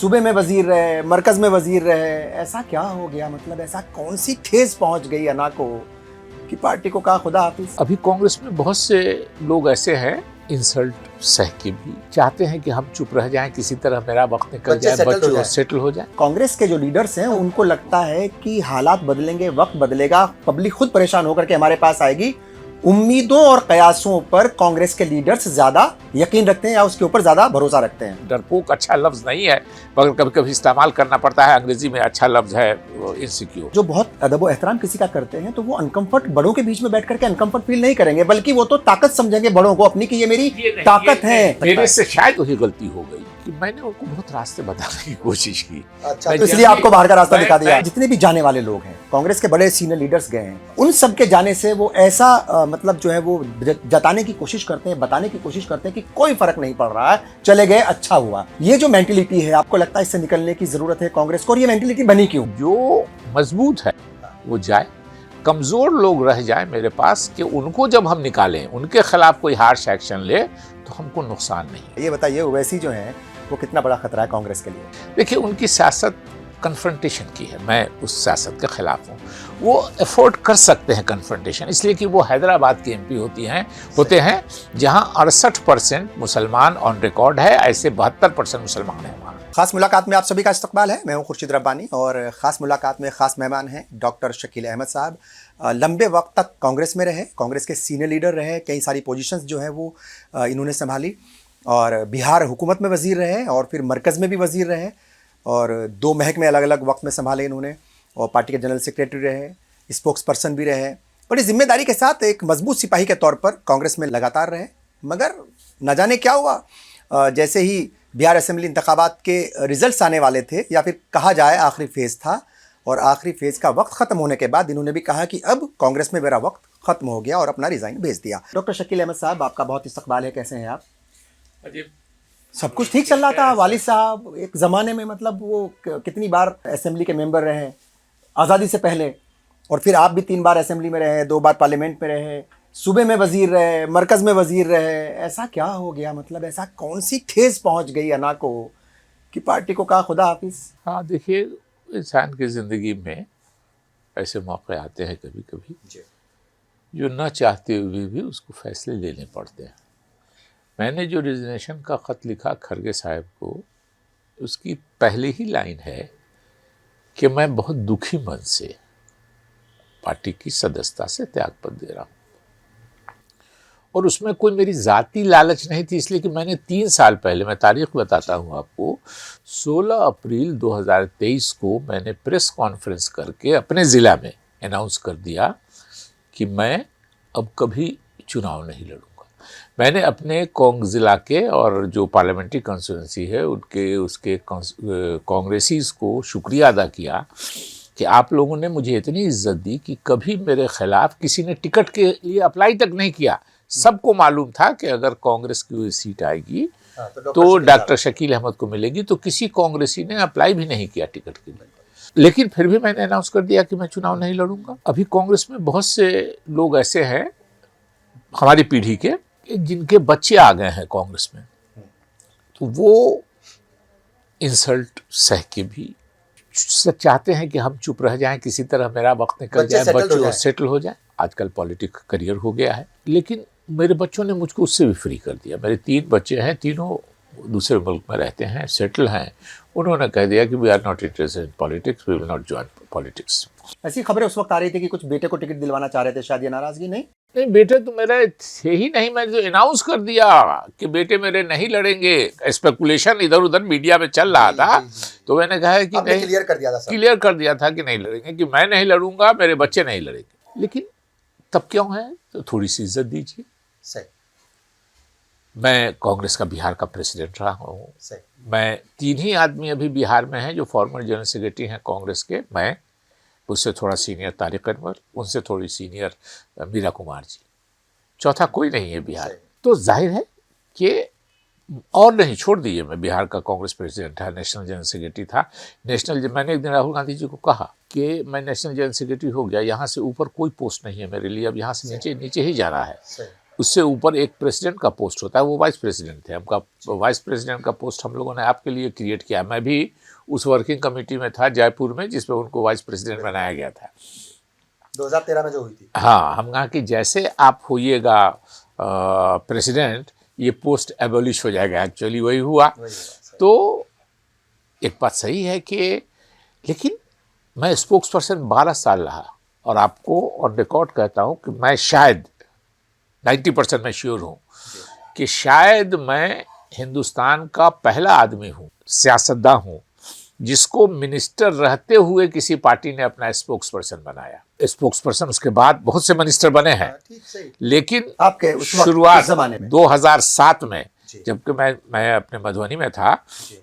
सूबे में वजीर रहे, मरकज में वजीर रहे, ऐसा क्या हो गया? मतलब ऐसा कौन सी ठेस पहुंच गई अना को कि पार्टी को कहा खुदा हाफिज? अभी कांग्रेस में बहुत से लोग ऐसे हैं, इंसल्ट सह के भी चाहते हैं कि हम चुप रह जाएं, किसी तरह मेरा वक्त निकल जाए, बच्चे सेटल हो जाए। कांग्रेस के जो लीडर्स हैं उनको लगता है कि हालात बदलेंगे, वक्त बदलेगा, पब्लिक खुद परेशान होकर के हमारे पास आएगी। उम्मीदों और कयासों पर कांग्रेस के लीडर्स ज्यादा यकीन रखते हैं या उसके ऊपर ज्यादा भरोसा रखते हैं। डरपोक अच्छा लफ्ज नहीं है, मगर कभी कभी इस्तेमाल करना पड़ता है। अंग्रेजी में अच्छा लफ्ज है इनसिक्योर। जो बहुत अदब व एहतराम किसी का करते हैं तो वो अनकंफर्ट, बड़ों के बीच में बैठ करके अनकंफर्ट फील नहीं करेंगे, बल्कि वो तो ताकत समझेंगे बड़ों को अपनी कि ये मेरी ताकत है। मेरे से शायद वही गलती हो गई कि मैंने उनको बहुत रास्ते बताने की कोशिश की। अच्छा, तो इसलिए आपको बाहर का रास्ता दिखा दिया। जितने भी जाने वाले लोग हैं, कांग्रेस के बड़े सीनियर लीडर्स गए हैं, उन सब के जाने से वो ऐसा मतलब जो है वो जताने की कोशिश करते हैं, बताने की कोशिश करते हैं कि कोई फर्क नहीं पड़ रहा है, चले गए अच्छा हुआ। ये जो मेंटेलिटी है, आपको लगता है इससे निकलने की जरूरत है कांग्रेस को? और ये मेंटेलिटी बनी क्यों? जो मजबूत है वो जाए, कमजोर लोग रह जाए मेरे पास, कि उनको जब हम निकालें, उनके खिलाफ कोई हार्श एक्शन ले तो हमको नुकसान नहीं। ये बताइए, ओवैसी जो है वो कितना बड़ा खतरा है कांग्रेस के लिए? देखिए, उनकी सियासत कन्फ्रंटेशन की है, मैं उस सियासत के खिलाफ हूँ। वो अफोर्ड कर सकते हैं कन्फ्रंटेशन, इसलिए कि वो हैदराबाद की एमपी होते हैं जहाँ 68% मुसलमान ऑन रिकॉर्ड है, ऐसे 72% मुसलमान हैं वहाँ। खास मुलाकात में आप सभी का इस्तकबाल है। मैं हूँ खुर्शीद रब्बानी और ख़ास मुलाकात में ख़ास मेहमान हैं डॉक्टर शकील अहमद साहब। लंबे वक्त तक कांग्रेस में रहे, कांग्रेस के सीनियर लीडर रहे, कई सारी पोजीशंस जो है वो इन्होंने संभाली, और बिहार हुकूमत में वज़ीर रहे और फिर मरकज़ में भी वज़ीर रहे, और 2 महकमे अलग अलग वक्त में संभाले इन्होंने, और पार्टी के जनरल सेक्रेटरी रहे, स्पोक्स पर्सन भी रहे। बड़ी जिम्मेदारी के साथ एक मजबूत सिपाही के तौर पर कांग्रेस में लगातार रहे। मगर न जाने क्या हुआ, जैसे ही बिहार असेंबली इंतखाबात के रिजल्ट्स आने वाले थे, या फिर कहा जाए आखिरी फेज़ था, और आखिरी फेज़ का वक्त ख़त्म होने के बाद इन्होंने भी कहा कि अब कांग्रेस में मेरा वक्त ख़त्म हो गया, और अपना रिज़ाइन भेज दिया। डॉक्टर शकील अहमद साहब, आपका बहुत इस्तकबाल है। कैसे हैं आप? सब कुछ ठीक चल रहा था। वालिद साहब एक ज़माने में मतलब वो कितनी बार असेंबली के मेंबर रहे आज़ादी से पहले, और फिर आप भी 3 बार असेंबली में रहे, 2 बार पार्लियामेंट में रहे, सूबे में वजीर रहे, मरकज़ में वजीर रहे। ऐसा क्या हो गया? मतलब ऐसा कौन सी ठेस पहुंच गई अना को कि पार्टी को कहा खुदा हाफिज? हाँ, देखिए, इंसान की ज़िंदगी में ऐसे मौके आते हैं कभी कभी जो न चाहते हुए भी उसको फैसले लेने पड़ते हैं। मैंने जो रिजिग्नेशन का ख़त लिखा खरगे साहब को, उसकी पहली ही लाइन है कि मैं बहुत दुखी मन से पार्टी की सदस्यता से त्यागपत्र दे रहा हूँ। और उसमें कोई मेरी ज़ाती लालच नहीं थी, इसलिए कि मैंने 3 साल पहले, मैं तारीख बताता हूँ आपको, 16 अप्रैल 2023 को मैंने प्रेस कॉन्फ्रेंस करके अपने ज़िला में अनाउंस कर दिया कि मैं अब कभी चुनाव नहीं लड़ूंगा। मैंने अपने कोंग ज़िला के और जो पार्लियामेंट्री कॉन्स्टिट्यूंसी है उसके कांग्रेसीज़ को शुक्रिया अदा किया कि आप लोगों ने मुझे इतनी इज्जत दी कि कभी मेरे खिलाफ किसी ने टिकट के लिए अप्लाई तक नहीं किया। सबको मालूम था कि अगर कांग्रेस की सीट आएगी तो डॉक्टर शकील अहमद को मिलेगी, तो किसी कांग्रेसी ने अप्लाई भी नहीं किया टिकट के लिए। लेकिन फिर भी मैंने अनाउंस कर दिया कि मैं चुनाव नहीं लड़ूंगा। अभी कांग्रेस में बहुत से लोग ऐसे हैं हमारी पीढ़ी के जिनके बच्चे आ गए हैं कांग्रेस में, तो वो इंसल्ट सह के भी चाहते हैं कि हम चुप रह जाएं, किसी तरह मेरा वक्त निकल जाए, बच्चे सेटल हो जाए। आजकल पॉलिटिक्स करियर हो गया है, लेकिन मेरे बच्चों ने मुझको उससे भी फ्री कर दिया। मेरे 3 बच्चे हैं, तीनों दूसरे मुल्क में रहते हैं, सेटल हैं। उन्होंने कह दिया कि we are not interested in politics, we will not join politics. ऐसी खबरें उस वक्त आ रही थी कि कुछ बेटे को टिकट दिलवाना चाह रहे थे, शायद ये नाराजगी? नहीं, बेटे तो मेरे थे ही नहीं। मैं जो अनाउंस कर दिया कि बेटे मेरे नहीं लड़ेंगे, स्पेकुलेशन इधर उधर मीडिया में चल रहा था, तो मैंने कहा कि नहीं, क्लियर कर दिया था कि नहीं लड़ेंगे, कि मैं नहीं लड़ूंगा, मेरे बच्चे नहीं लड़ेंगे। लेकिन तब क्यों है, तो थोड़ी सी इज्जत दीजिए। सही, मैं कांग्रेस का बिहार का प्रेसिडेंट रहा हूँ। मैं 3 ही आदमी अभी बिहार में हैं जो फॉर्मर जनरल सेक्रेटरी हैं कांग्रेस के। मैं, उससे थोड़ा सीनियर तारिक अनवर, उनसे थोड़ी सीनियर मीरा कुमार जी, चौथा कोई नहीं है बिहार। तो जाहिर है कि और नहीं, छोड़ दिए, मैं बिहार का कांग्रेस प्रेसिडेंट था, नेशनल जनरल सेक्रेटरी था। मैंने एक दिन राहुल गांधी जी को कहा कि मैं नेशनल जनरल सेक्रेटरी हो गया, यहाँ से ऊपर कोई पोस्ट नहीं है मेरे लिए, अब यहाँ से नीचे ही जाना है। उससे ऊपर एक प्रेसिडेंट का पोस्ट होता है, वो वाइस प्रेसिडेंट थे। हमका वाइस प्रेसिडेंट का पोस्ट हम लोगों ने आपके लिए क्रिएट किया। मैं भी उस वर्किंग कमेटी में था जयपुर में, जिसमें उनको वाइस प्रेसिडेंट बनाया गया था 2013 में जो हुई थी। हाँ, हम कहा कि जैसे आप होइएगा प्रेसिडेंट, ये पोस्ट एबॉलिश हो जाएगा। एक्चुअली वही हुआ। तो एक बात सही है कि, लेकिन मैं स्पोक्स पर्सन 12 साल रहा, और आपको ऑन रिकॉर्ड कहता हूँ कि मैं शायद 90% मैं श्योर हूँ कि शायद मैं हिंदुस्तान का पहला आदमी हूँ, सियासतदान हूँ, जिसको मिनिस्टर रहते हुए किसी पार्टी ने अपना स्पोक्स पर्सन बनाया। स्पोक्स पर्सन उसके बाद बहुत से मिनिस्टर बने हैं, लेकिन आपके शुरुआत 2007 में, जबकि मैं अपने मधुबनी में था,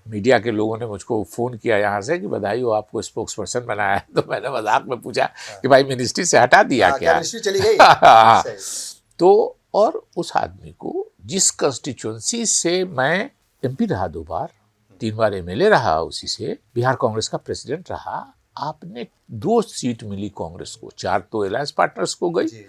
मीडिया के लोगों ने मुझको फ़ोन किया यहाँ से कि बधाई हो, आपको स्पोक्स पर्सन बनाया है। तो मैंने मजाक में पूछा कि भाई मिनिस्ट्री से हटा दिया क्या? मिनिस्ट्री चली गई। तो और उस आदमी को, जिस कंस्टिट्यूंसी से मैं MP रहा 2 बार, 3 बार MLA रहा, उसी से बिहार कांग्रेस का प्रेसिडेंट रहा, आपने 2 सीट मिली कांग्रेस को, 4 तो अलायंस पार्टनर्स को गई।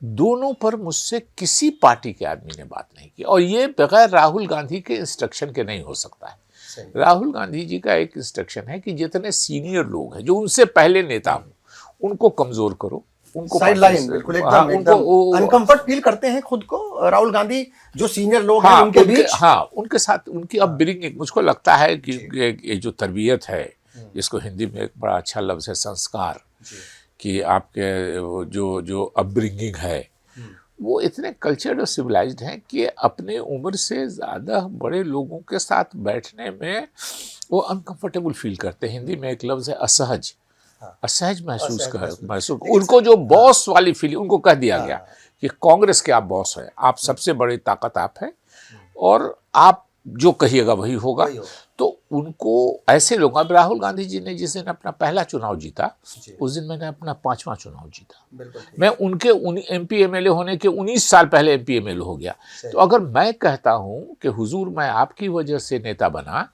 दोनों पर मुझसे किसी पार्टी के आदमी ने बात नहीं की, और ये बगैर राहुल गांधी के इंस्ट्रक्शन के नहीं हो सकता है। राहुल गांधी जी का एक इंस्ट्रक्शन है कि जितने सीनियर लोग हैं, जो उनसे पहले नेता हों, उनको कमजोर करो, उनको साइडलाइन, बिल्कुल एकदम अनकंफर्ट फील करते हैं खुद को राहुल गांधी, जो सीनियर लोग हैं उनके बीच। उनके साथ उनकी अपब्रिंगिंग, मुझको लगता है कि ये जो तरबियत है, जिसको हिंदी में एक बड़ा अच्छा लफ्ज़ है संस्कार, कि आपके जो अपब्रिंगिंग है, वो इतने कल्चर्ड और सिविलाइज्ड हैं कि अपने उम्र से ज़्यादा बड़े लोगों के साथ बैठने में वो अनकंफर्टेबल फील करते हैं। हिंदी में एक लफ्ज़ है असहज, असहज महसूस उनको जो बॉस वाली फीलिंग, उनको कह दिया गया कि कांग्रेस के आप बॉस हैं, आप सबसे बड़ी ताकत आप हैं, और आप जो कहिएगा वही होगा। तो उनको ऐसे लोग, अब राहुल गांधी जी ने जिस दिन अपना पहला चुनाव जीता, उस दिन मैंने अपना 5वां चुनाव जीता। मैं उनके MP MLA होने के 19 साल पहले MP MLA हो गया। तो अगर मैं कहता हूं कि हुजूर मैं आपकी वजह से नेता बना,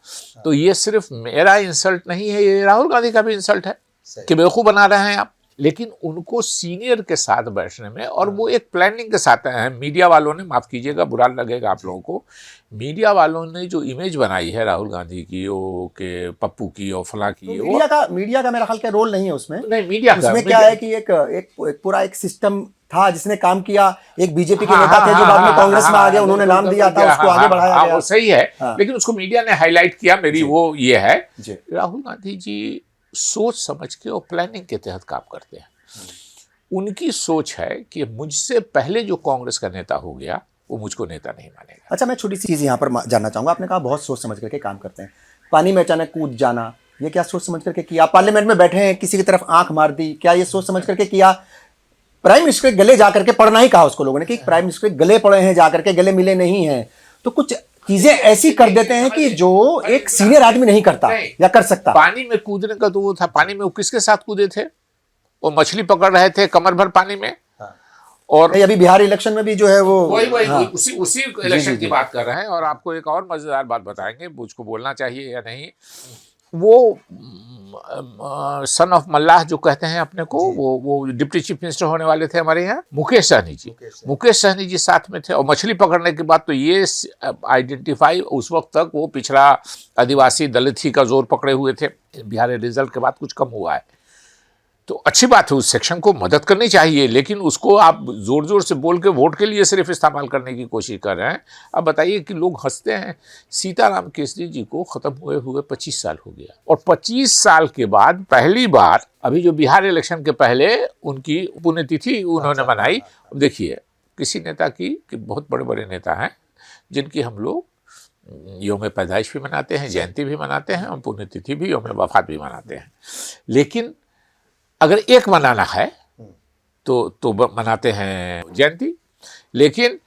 तो ये सिर्फ मेरा इंसल्ट नहीं है, ये राहुल गांधी का भी इंसल्ट है कि बेवकूफ़ बना रहे हैं आप। लेकिन उनको सीनियर के साथ बैठने में, और वो एक प्लानिंग के साथ आए हैं। मीडिया वालों ने, माफ़ कीजिएगा बुरा लगेगा आप लोगों को, मीडिया वालों ने जो इमेज बनाई है राहुल गांधी की, वो के पप्पू की और फला की, तो मीडिया का मेरा ख्याल का रोल नहीं है उसमें। नहीं, मीडिया का उसमें क्या है कि एक पूरा एक सिस्टम था जिसने काम किया। एक बीजेपी के नेता थे जो बाद में कांग्रेस में आ गए, उन्होंने नाम दिया था, उसको आगे बढ़ाया गया। वो सही है, लेकिन उसको मीडिया ने हाईलाइट किया। मेरी वो ये है, राहुल गांधी जी सोच समझ के और प्लानिंग के तहत काम करते हैं। उनकी सोच है कि मुझसे पहले जो कांग्रेस का नेता हो गया, वो मुझको नेता नहीं मानेगा। अच्छा, मैं छोटी सी चीज़ यहाँ पर जानना चाहूँगा। आपने कहा बहुत सोच समझ करके काम करते हैं। पानी में अचानक कूद जाना, ये क्या सोच समझ करके किया? पार्लियामेंट में बैठे हैं, किसी की तरफ आंख मार दी, क्या ये सोच समझ करके किया? प्राइम मिनिस्टर के गले जाकर के पढ़ना ही कहा उसको लोगों ने कि प्राइम मिनिस्टर के गले पड़े हैं, जाकर के गले मिले नहीं हैं। तो कुछ चीजें ऐसी कर देते हैं कि जो एक सीनियर आदमी नहीं करता या कर सकता। पानी में कूदने का तो वो था, पानी में वो किसके साथ कूदे थे? वो मछली पकड़ रहे थे कमर भर पानी में। और अभी बिहार इलेक्शन में भी जो है वो उसी इलेक्शन की बात कर रहे हैं। और आपको एक और मजेदार बात बताएंगे, मुझको बोलना चाहिए या नहीं, वो सन ऑफ मल्लाह जो कहते हैं अपने को, वो डिप्टी चीफ मिनिस्टर होने वाले थे हमारे यहाँ, मुकेश सहनी जी साथ में थे। और मछली पकड़ने के बाद तो ये आइडेंटिफाई, उस वक्त तक वो पिछड़ा आदिवासी दलित ही का जोर पकड़े हुए थे। बिहार रिजल्ट के बाद कुछ कम हुआ है, तो अच्छी बात है, उस सेक्शन को मदद करनी चाहिए, लेकिन उसको आप जोर जोर से बोल के वोट के लिए सिर्फ इस्तेमाल करने की कोशिश कर रहे हैं। अब बताइए कि लोग हंसते हैं, सीताराम केसरी जी को ख़त्म हुए 25 साल हो गया, और 25 साल के बाद पहली बार अभी जो बिहार इलेक्शन के पहले उनकी पुण्यतिथि उन्होंने मनाई। देखिए, किसी नेता की, बहुत बड़े बड़े नेता हैं जिनकी हम लोग योम पैदाइश भी मनाते हैं, जयंती भी मनाते हैं, और पुण्यतिथि भी, योम वफात भी मनाते हैं। लेकिन अगर एक मनाना है तो मनाते हैं जयंती। लेकिन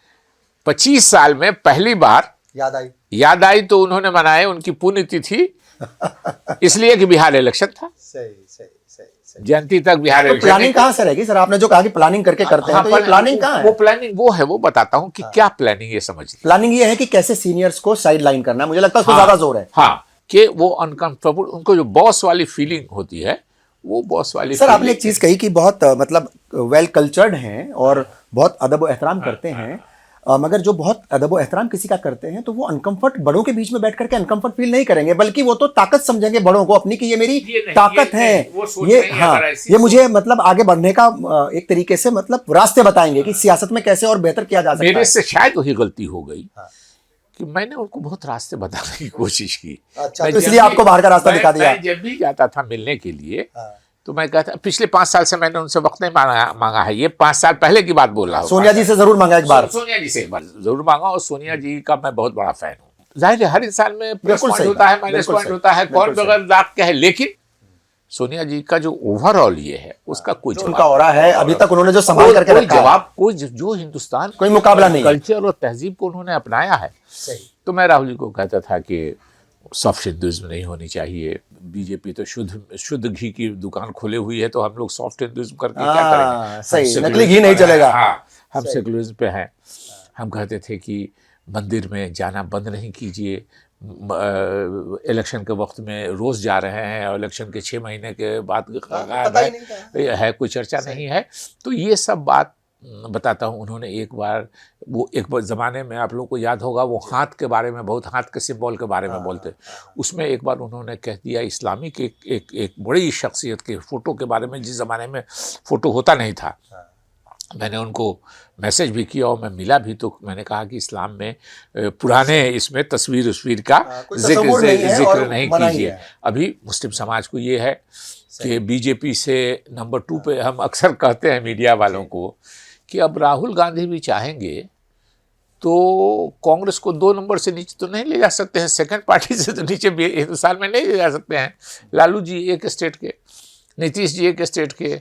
25 साल में पहली बार याद आई तो उन्होंने मनाए उनकी पुण्यतिथि, इसलिए कि बिहार इलेक्शन था। सही। जयंती तक बिहार इलेक्शन। प्लानिंग कहाँ से रहेगी सर? आपने जो कहा कि प्लानिंग करके करते हैं, तो ये प्लानिंग कहाँ है? वो प्लानिंग वो है, वो बताता हूँ कि क्या प्लानिंग, ये समझ। प्लानिंग ये है कि कैसे सीनियर्स को साइड लाइन करना है, मुझे लगता है उसको ज्यादा जोर है। हाँ, कि वो अनकंफर्टेबल, उनको जो बॉस वाली फीलिंग होती है वो बॉस वाली सर आपने एक चीज कही कि बहुत मतलब वेल कल्चर्ड हैं और बहुत अदब व एहतराम करते हैं, मगर जो बहुत अदब व एहतराम किसी का करते हैं तो वो अनकंफर्ट बड़ों के बीच में बैठ करके अनकंफर्ट फील नहीं करेंगे, बल्कि वो तो ताकत समझेंगे बड़ों को अपनी कि ये मेरी ताकत है, ये हाँ ये मुझे मतलब आगे बढ़ने का एक तरीके से मतलब रास्ते बताएंगे कि सियासत में कैसे और बेहतर किया जा सकता है। मेरे से शायद वही गलती हो गई कि मैंने उनको बहुत रास्ते बताने की कोशिश की। अच्छा, तो इसलिए आपको बाहर का रास्ता दिखा दिया। मैं जब भी जाता था मिलने के लिए तो मैं कहता, पिछले 5 साल से मैंने उनसे वक्त नहीं मांगा है, ये 5 साल पहले की बात बोल रहा हूँ। सोनिया जी से जरूर मांगा एक बार, सोनिया जी से एक बार जरूर मांगा, और सोनिया जी का मैं बहुत बड़ा फैन हूँ। जाहिर है हर इंसान में प्लस पॉइंट होता है, माइनस पॉइंट होता है, कौन बगैर दाग के है, लेकिन सोनिया जी का जो ओवरऑल ये है उसका कोई उनका हो रहा है अभी तक उन्होंने जो संभाल करके रखा है, जवाब कोई जो हिंदुस्तान कोई मुकाबला नहीं, कल्चर और तहजीब को उन्होंने अपनाया है। तो मैं राहुल जी को कहता था कि सॉफ्ट हिंदुइज्म नहीं होनी चाहिए, बीजेपी तो शुद्ध घी की दुकान खोले हुई है, तो हम लोग सॉफ्ट हिंदुइज्म करके क्या करेंगे, सही नकली घी नहीं चलेगा। हाँ, हम सेकुलरिज्म पे हैं। हम कहते थे कि मंदिर में जाना बंद नहीं कीजिए, इलेक्शन के वक्त में रोज जा रहे हैं और इलेक्शन के 6 महीने के बाद है कोई चर्चा नहीं है। तो ये सब बात बताता हूँ। उन्होंने एक बार ज़माने में आप लोगों को याद होगा, वो हाथ के बारे में, बहुत हाथ के सिंबल के बारे में बोलते, उसमें एक बार उन्होंने कह दिया इस्लामिक एक बड़ी शख्सियत के फ़ोटो के बारे में, जिस ज़माने में फ़ोटो होता नहीं था। मैंने उनको मैसेज भी किया और मैं मिला भी, तो मैंने कहा कि इस्लाम में पुराने इसमें तस्वीर का जिक्र नहीं कीजिए। अभी मुस्लिम समाज को ये है कि बीजेपी से नंबर 2 पे, हम अक्सर कहते हैं मीडिया वालों को कि अब राहुल गांधी भी चाहेंगे तो कांग्रेस को 2 नंबर से नीचे तो नहीं ले जा सकते हैं, सेकंड पार्टी से तो नीचे हिंदुस्तान में नहीं ले जा सकते हैं। लालू जी एक स्टेट के, नीतीश जी एक स्टेट के,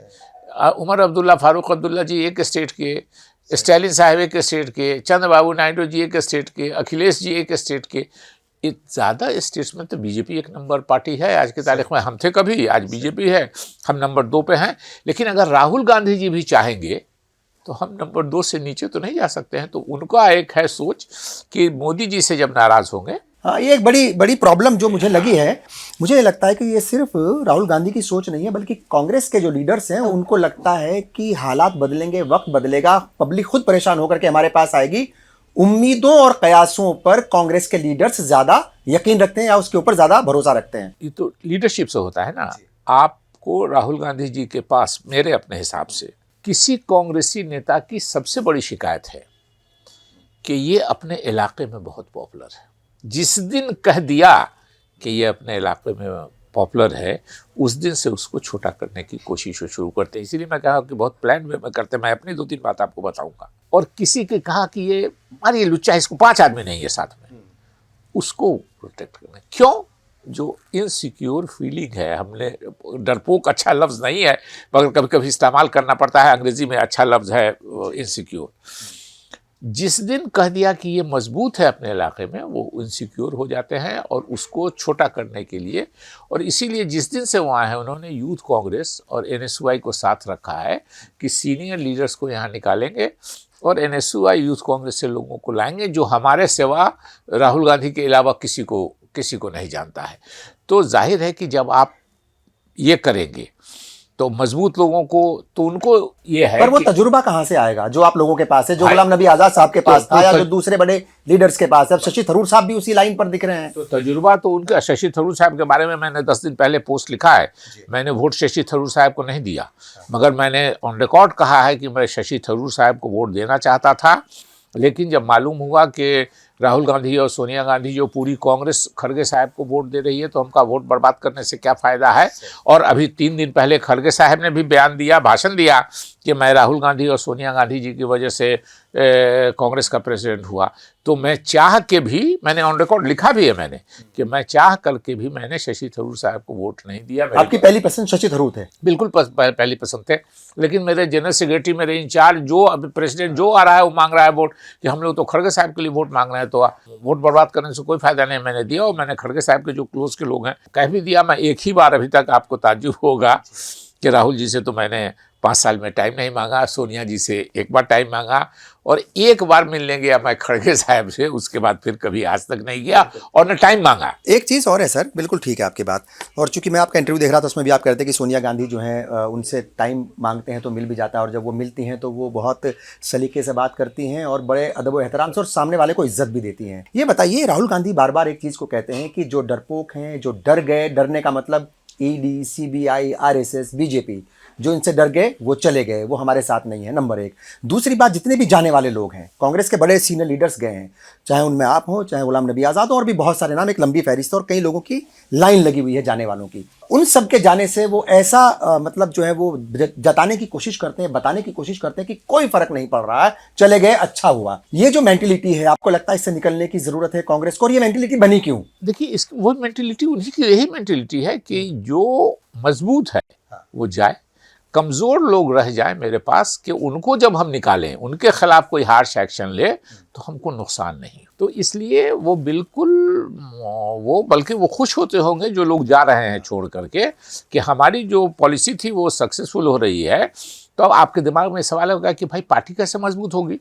उमर अब्दुल्ला, फारूक अब्दुल्ला जी एक स्टेट के, स्टालिन साहब एक स्टेट के, चंद्रबाबू नायडू जी एक स्टेट के, अखिलेश जी एक स्टेट के। ज़्यादा स्टेट्स में तो बीजेपी एक नंबर पार्टी है आज की तारीख में। हम थे कभी, आज बीजेपी है, हम नंबर 2 पे हैं। लेकिन अगर राहुल गांधी जी भी चाहेंगे तो हम नंबर 2 से नीचे तो नहीं जा सकते हैं। तो उनका एक है सोच कि मोदी जी से जब नाराज़ होंगे। हाँ, ये एक बड़ी प्रॉब्लम जो मुझे लगी है, मुझे लगता है कि ये सिर्फ राहुल गांधी की सोच नहीं है, बल्कि कांग्रेस के जो लीडर्स हैं उनको लगता है कि हालात बदलेंगे, वक्त बदलेगा, पब्लिक खुद परेशान होकर के हमारे पास आएगी। उम्मीदों और कयासों पर कांग्रेस के लीडर्स ज्यादा यकीन रखते हैं या उसके ऊपर ज्यादा भरोसा रखते हैं। ये तो लीडरशिप से होता है ना। आपको राहुल गांधी जी के पास, मेरे अपने हिसाब से, किसी कांग्रेसी नेता की सबसे बड़ी शिकायत है कि ये अपने इलाके में बहुत पॉपुलर है। जिस दिन कह दिया कि ये अपने इलाके में पॉपुलर है, उस दिन से उसको छोटा करने की कोशिश शुरू करते हैं। इसीलिए मैं कहा कि बहुत प्लान वे में करते हैं। मैं अपनी 2-3 बात आपको बताऊंगा। और किसी के कहा कि ये हमारी लुच्चा, इसको 5 आदमी नहीं है साथ में, उसको प्रोटेक्ट करना। क्यों? जो इनसिक्योर फीलिंग है, हमने, डरपोक अच्छा लफ्ज़ नहीं है मगर कभी कभी इस्तेमाल करना पड़ता है, अंग्रेजी में अच्छा लफ्ज़ है इनसिक्योर। जिस दिन कह दिया कि ये मजबूत है अपने इलाके में, वो इनसिक्योर हो जाते हैं और उसको छोटा करने के लिए। और इसीलिए जिस दिन से वो आए हैं, उन्होंने यूथ कांग्रेस और एनएसयूआई को साथ रखा है कि सीनियर लीडर्स को यहाँ निकालेंगे और एनएसयूआई यूथ कांग्रेस से लोगों को लाएंगे जो हमारे सिवा राहुल गांधी के अलावा किसी को नहीं जानता है। तो जाहिर है कि जब आप ये करेंगे तो मजबूत लोगों को, तो उनको ये है। पर वो तजुर्बा कहाँ से आएगा जो आप लोगों के पास है, जो गुलाम नबी आजाद साहब के पास था या जो दूसरे बड़े लीडर्स के पास है? अब शशि थरूर साहब भी उसी लाइन पर दिख रहे हैं। तो तजुर्बा तो उनका, शशि थरूर साहब के बारे में मैंने 10 दिन पहले पोस्ट लिखा है। मैंने वोट शशि थरूर साहब को नहीं दिया, मगर मैंने ऑन रिकॉर्ड कहा है कि मैं शशि थरूर साहब को वोट देना चाहता था। लेकिन जब मालूम हुआ कि राहुल गांधी और सोनिया गांधी जो पूरी कांग्रेस खड़गे साहब को वोट दे रही है, तो हमका वोट बर्बाद करने से क्या फ़ायदा है। और अभी 3 दिन पहले खड़गे साहब ने भी बयान दिया, भाषण दिया कि मैं राहुल गांधी और सोनिया गांधी जी की वजह से कांग्रेस का प्रेसिडेंट हुआ। तो मैं चाह के भी, मैंने ऑन रिकॉर्ड लिखा भी है मैंने, कि मैं चाह करके भी मैंने शशि थरूर साहब को वोट नहीं दिया। आपकी पहली पसंद शशि थरूर थे? बिल्कुल पहली पसंद थे। लेकिन मेरे जनरल सेक्रेटरी, मेरे इंचार्ज, जो अभी प्रेसिडेंट जो आ रहा है वो मांग रहा है वोट, कि हम लोग तो खड़गे साहब के लिए वोट मांग रहे हैं, तो वोट बर्बाद करने से कोई फायदा नहीं। मैंने दिया और मैंने खड़गे साहब के जो क्लोज के लोग हैं कह भी दिया। मैं एक ही बार, अभी तक आपको ताज्जुब होगा, कि राहुल जी से तो मैंने 5 साल में टाइम नहीं मांगा, सोनिया जी से एक बार टाइम मांगा और एक बार मिलने गया मैं खड़गे साहब से, उसके बाद फिर कभी आज तक नहीं गया और न टाइम मांगा। एक चीज़ और है सर, बिल्कुल ठीक है आपकी बात, और चूंकि मैं आपका इंटरव्यू देख रहा था उसमें भी आप कहते हैं कि सोनिया गांधी जो हैं उनसे टाइम मांगते हैं तो मिल भी जाता है, और जब वो मिलती हैं तो वो बहुत सलीके से बात करती हैं और बड़े अदब व एहतराम से और सामने वाले को इज्जत भी देती हैं। ये बताइए, राहुल गांधी बार बार एक चीज़ को कहते हैं कि जो डरपोक हैं, जो डर गए, डरने का मतलब ईडी, सीबीआई, आरएसएस, बीजेपी, जो इनसे डर गए वो चले गए, वो हमारे साथ नहीं है, नंबर एक। दूसरी बात, जितने भी जाने वाले लोग हैं, कांग्रेस के बड़े सीनियर लीडर्स गए हैं, चाहे उनमें आप हो, चाहे गुलाम नबी आज़ाद हो, और भी बहुत सारे नाम, एक लंबी फहरिस्त और कई लोगों की लाइन लगी हुई है जाने वालों की। उन सब के जाने से वो ऐसा मतलब जो है वो जताने की कोशिश करते हैं, बताने की कोशिश करते हैं कि कोई फर्क नहीं पड़ रहा है, चले गए अच्छा हुआ। ये जो मेंटेलिटी है, आपको लगता है इससे निकलने की जरूरत है कांग्रेस को, और ये मेंटेलिटी बनी क्यों? देखिए, इस वो मेंटेलिटी उन्हीं की यही मेंटेलिटी है कि जो मजबूत है वो जाए, कमज़ोर लोग रह जाए मेरे पास, कि उनको जब हम निकालें, उनके खिलाफ कोई हार्श एक्शन ले तो हमको नुकसान नहीं। तो इसलिए वो बिल्कुल वो, बल्कि वो खुश होते होंगे जो लोग जा रहे हैं छोड़ करके, कि हमारी जो पॉलिसी थी वो सक्सेसफुल हो रही है। तो अब आपके दिमाग में सवाल होगा कि भाई पार्टी कैसे मजबूत होगी।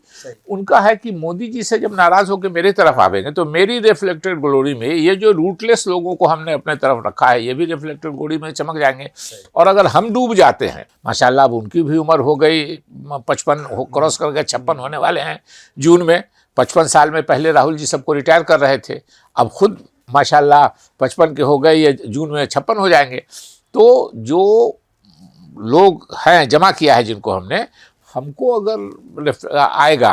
उनका है कि मोदी जी से जब नाराज होकर मेरे तरफ आवेंगे तो मेरी रिफ्लेक्टेड ग्लोरी में ये जो रूटलेस लोगों को हमने अपने तरफ रखा है, ये भी रिफ्लेक्टेड ग्लोरी में चमक जाएंगे। और अगर हम डूब जाते हैं, माशाल्लाह अब उनकी भी उम्र हो गई, 55 क्रॉस कर गए, 56 होने वाले हैं जून में। 55 साल में पहले राहुल जी सबको रिटायर कर रहे थे, अब खुद माशाल्लाह 55 के हो गए, ये जून में 56 हो जाएंगे। तो जो लोग हैं जमा किया है जिनको हमको अगर आएगा,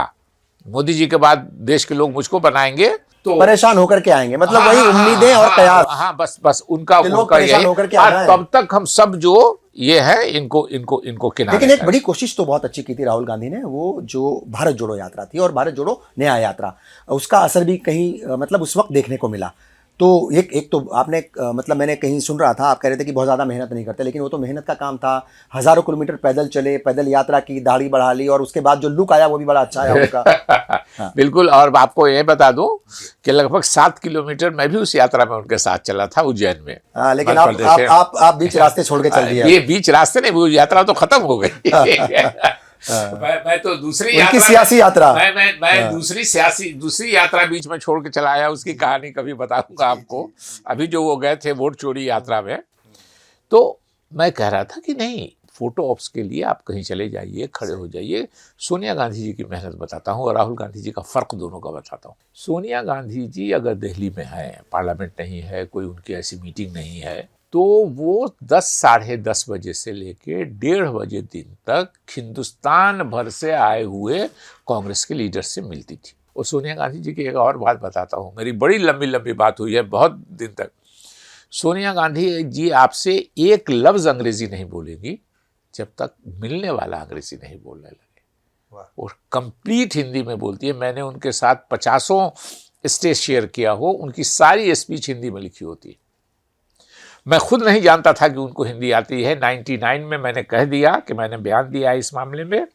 मोदी जी के बाद देश के लोग मुझको बनाएंगे तो परेशान होकर के आएंगे, मतलब वही उम्मीदें और कयास। हाँ, बस उनका परेशान होकर के आ रहे हैं। तब तक हम सब जो ये है इनको किनारे। लेकिन एक बड़ी कोशिश तो बहुत अच्छी की थी राहुल गांधी ने, वो जो भारत जोड़ो यात्रा थी और भारत जोड़ो न्याय यात्रा, उसका असर भी कहीं मतलब उस वक्त देखने को मिला। तो एक तो आपने मतलब मैंने कहीं सुन रहा था, आप कह रहे थे कि बहुत ज़्यादा मेहनत नहीं करते, लेकिन वो तो मेहनत का काम था। हज़ारों किलोमीटर पैदल चले, पैदल यात्रा की, दाढ़ी बढ़ा ली, और उसके बाद जो लुक आया वो भी बड़ा अच्छा आया उनका। हाँ। बिल्कुल। और आपको ये बता दूं कि लगभग 7 किलोमीटर मैं भी उस यात्रा में उनके साथ चला था उज्जैन में। हाँ, लेकिन आप बीच रास्ते छोड़ के चल दिया। ये बीच रास्ते नहीं, वो यात्रा तो खत्म हो गई। मैं तो दूसरी यात्रा, सियासी यात्रा, मैं दूसरी यात्रा बीच में छोड़ के चला आया। उसकी कहानी कभी बताऊंगा आपको। अभी जो वो गए थे वोट चोरी यात्रा में, तो मैं कह रहा था कि नहीं, फोटो ऑप्स के लिए आप कहीं चले जाइए, खड़े हो जाइए। सोनिया गांधी जी की मेहनत बताता हूँ और राहुल गांधी जी का फ़र्क दोनों का बताता हूँ। सोनिया गांधी जी अगर दिल्ली में हैं, पार्लियामेंट नहीं है, कोई उनकी ऐसी मीटिंग नहीं है, तो वो 10 साढ़े 10 बजे से लेके 1:30 बजे दिन तक हिंदुस्तान भर से आए हुए कांग्रेस के लीडर से मिलती थी। और सोनिया गांधी जी की एक और बात बताता हूँ, मेरी बड़ी लंबी बात हुई है बहुत दिन तक। सोनिया गांधी जी आपसे एक लफ्ज़ अंग्रेजी नहीं बोलेंगी जब तक मिलने वाला अंग्रेजी नहीं बोलने लगे। और कंप्लीट हिंदी में बोलती है। मैंने उनके साथ 50 स्टेज शेयर किया हो, उनकी सारी स्पीच हिंदी में लिखी होती है। मैं खुद नहीं जानता था कि उनको हिंदी आती है। 99 में मैंने कह दिया कि मैंने बयान दिया है इस मामले में,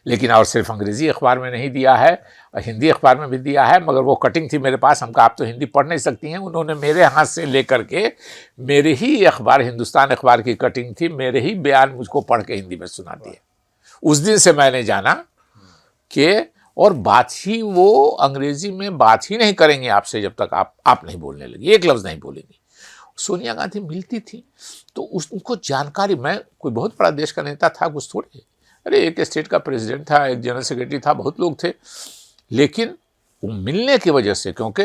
लेकिन और सिर्फ अंग्रेजी अखबार में नहीं दिया है, हिंदी अखबार में भी दिया है। मगर वो कटिंग थी मेरे पास, हम कहा आप तो हिंदी पढ़ नहीं सकती हैं। उन्होंने मेरे हाथ से लेकर के मेरे ही अखबार, हिंदुस्तान अखबार की कटिंग थी, मेरे ही बयान मुझको पढ़ के हिंदी में सुना दिए। उस दिन से मैंने जाना कि, और बात ही वो अंग्रेजी में बात ही नहीं करेंगे आपसे जब तक आप नहीं बोलने लगी, एक लफ्ज़ नहीं बोलेंगी। सोनिया गांधी मिलती थी तो उनको जानकारी, मैं कोई बहुत बड़ा देश का नेता था कुछ थोड़े, अरे एक स्टेट का प्रेसिडेंट था, एक जनरल सेक्रेटरी था, बहुत लोग थे। लेकिन वो मिलने की वजह से, क्योंकि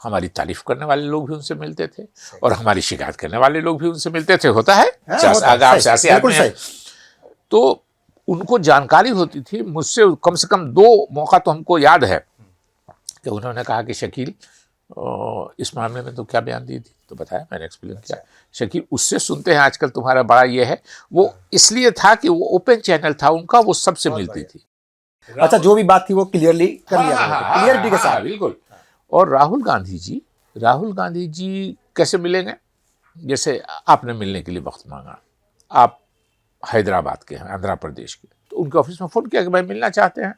हमारी तारीफ करने वाले लोग भी उनसे मिलते थे और हमारी शिकायत करने वाले लोग भी उनसे मिलते थे। होता है सियासी आदमी है, तो उनको जानकारी होती थी। मुझसे कम से कम 2 मौका तो हमको याद है कि उन्होंने कहा कि शकील इस मामले में तो क्या बयान दी थी, तो बताया, मैंने एक्सप्लेन किया। शकील उससे सुनते हैं आजकल तुम्हारा बड़ा ये है, वो इसलिए था कि वो ओपन चैनल था उनका, वो सबसे मिलती थी। अच्छा, जो भी बात थी वो क्लियरली कर लिया, क्लियरिटी के साथ। बिल्कुल। और राहुल गांधी जी कैसे मिलेंगे? जैसे आपने मिलने के लिए वक्त मांगा, आप हैदराबाद के हैं, आंध्र प्रदेश के, तो उनके ऑफिस में फ़ोन किया कि भाई मिलना चाहते हैं,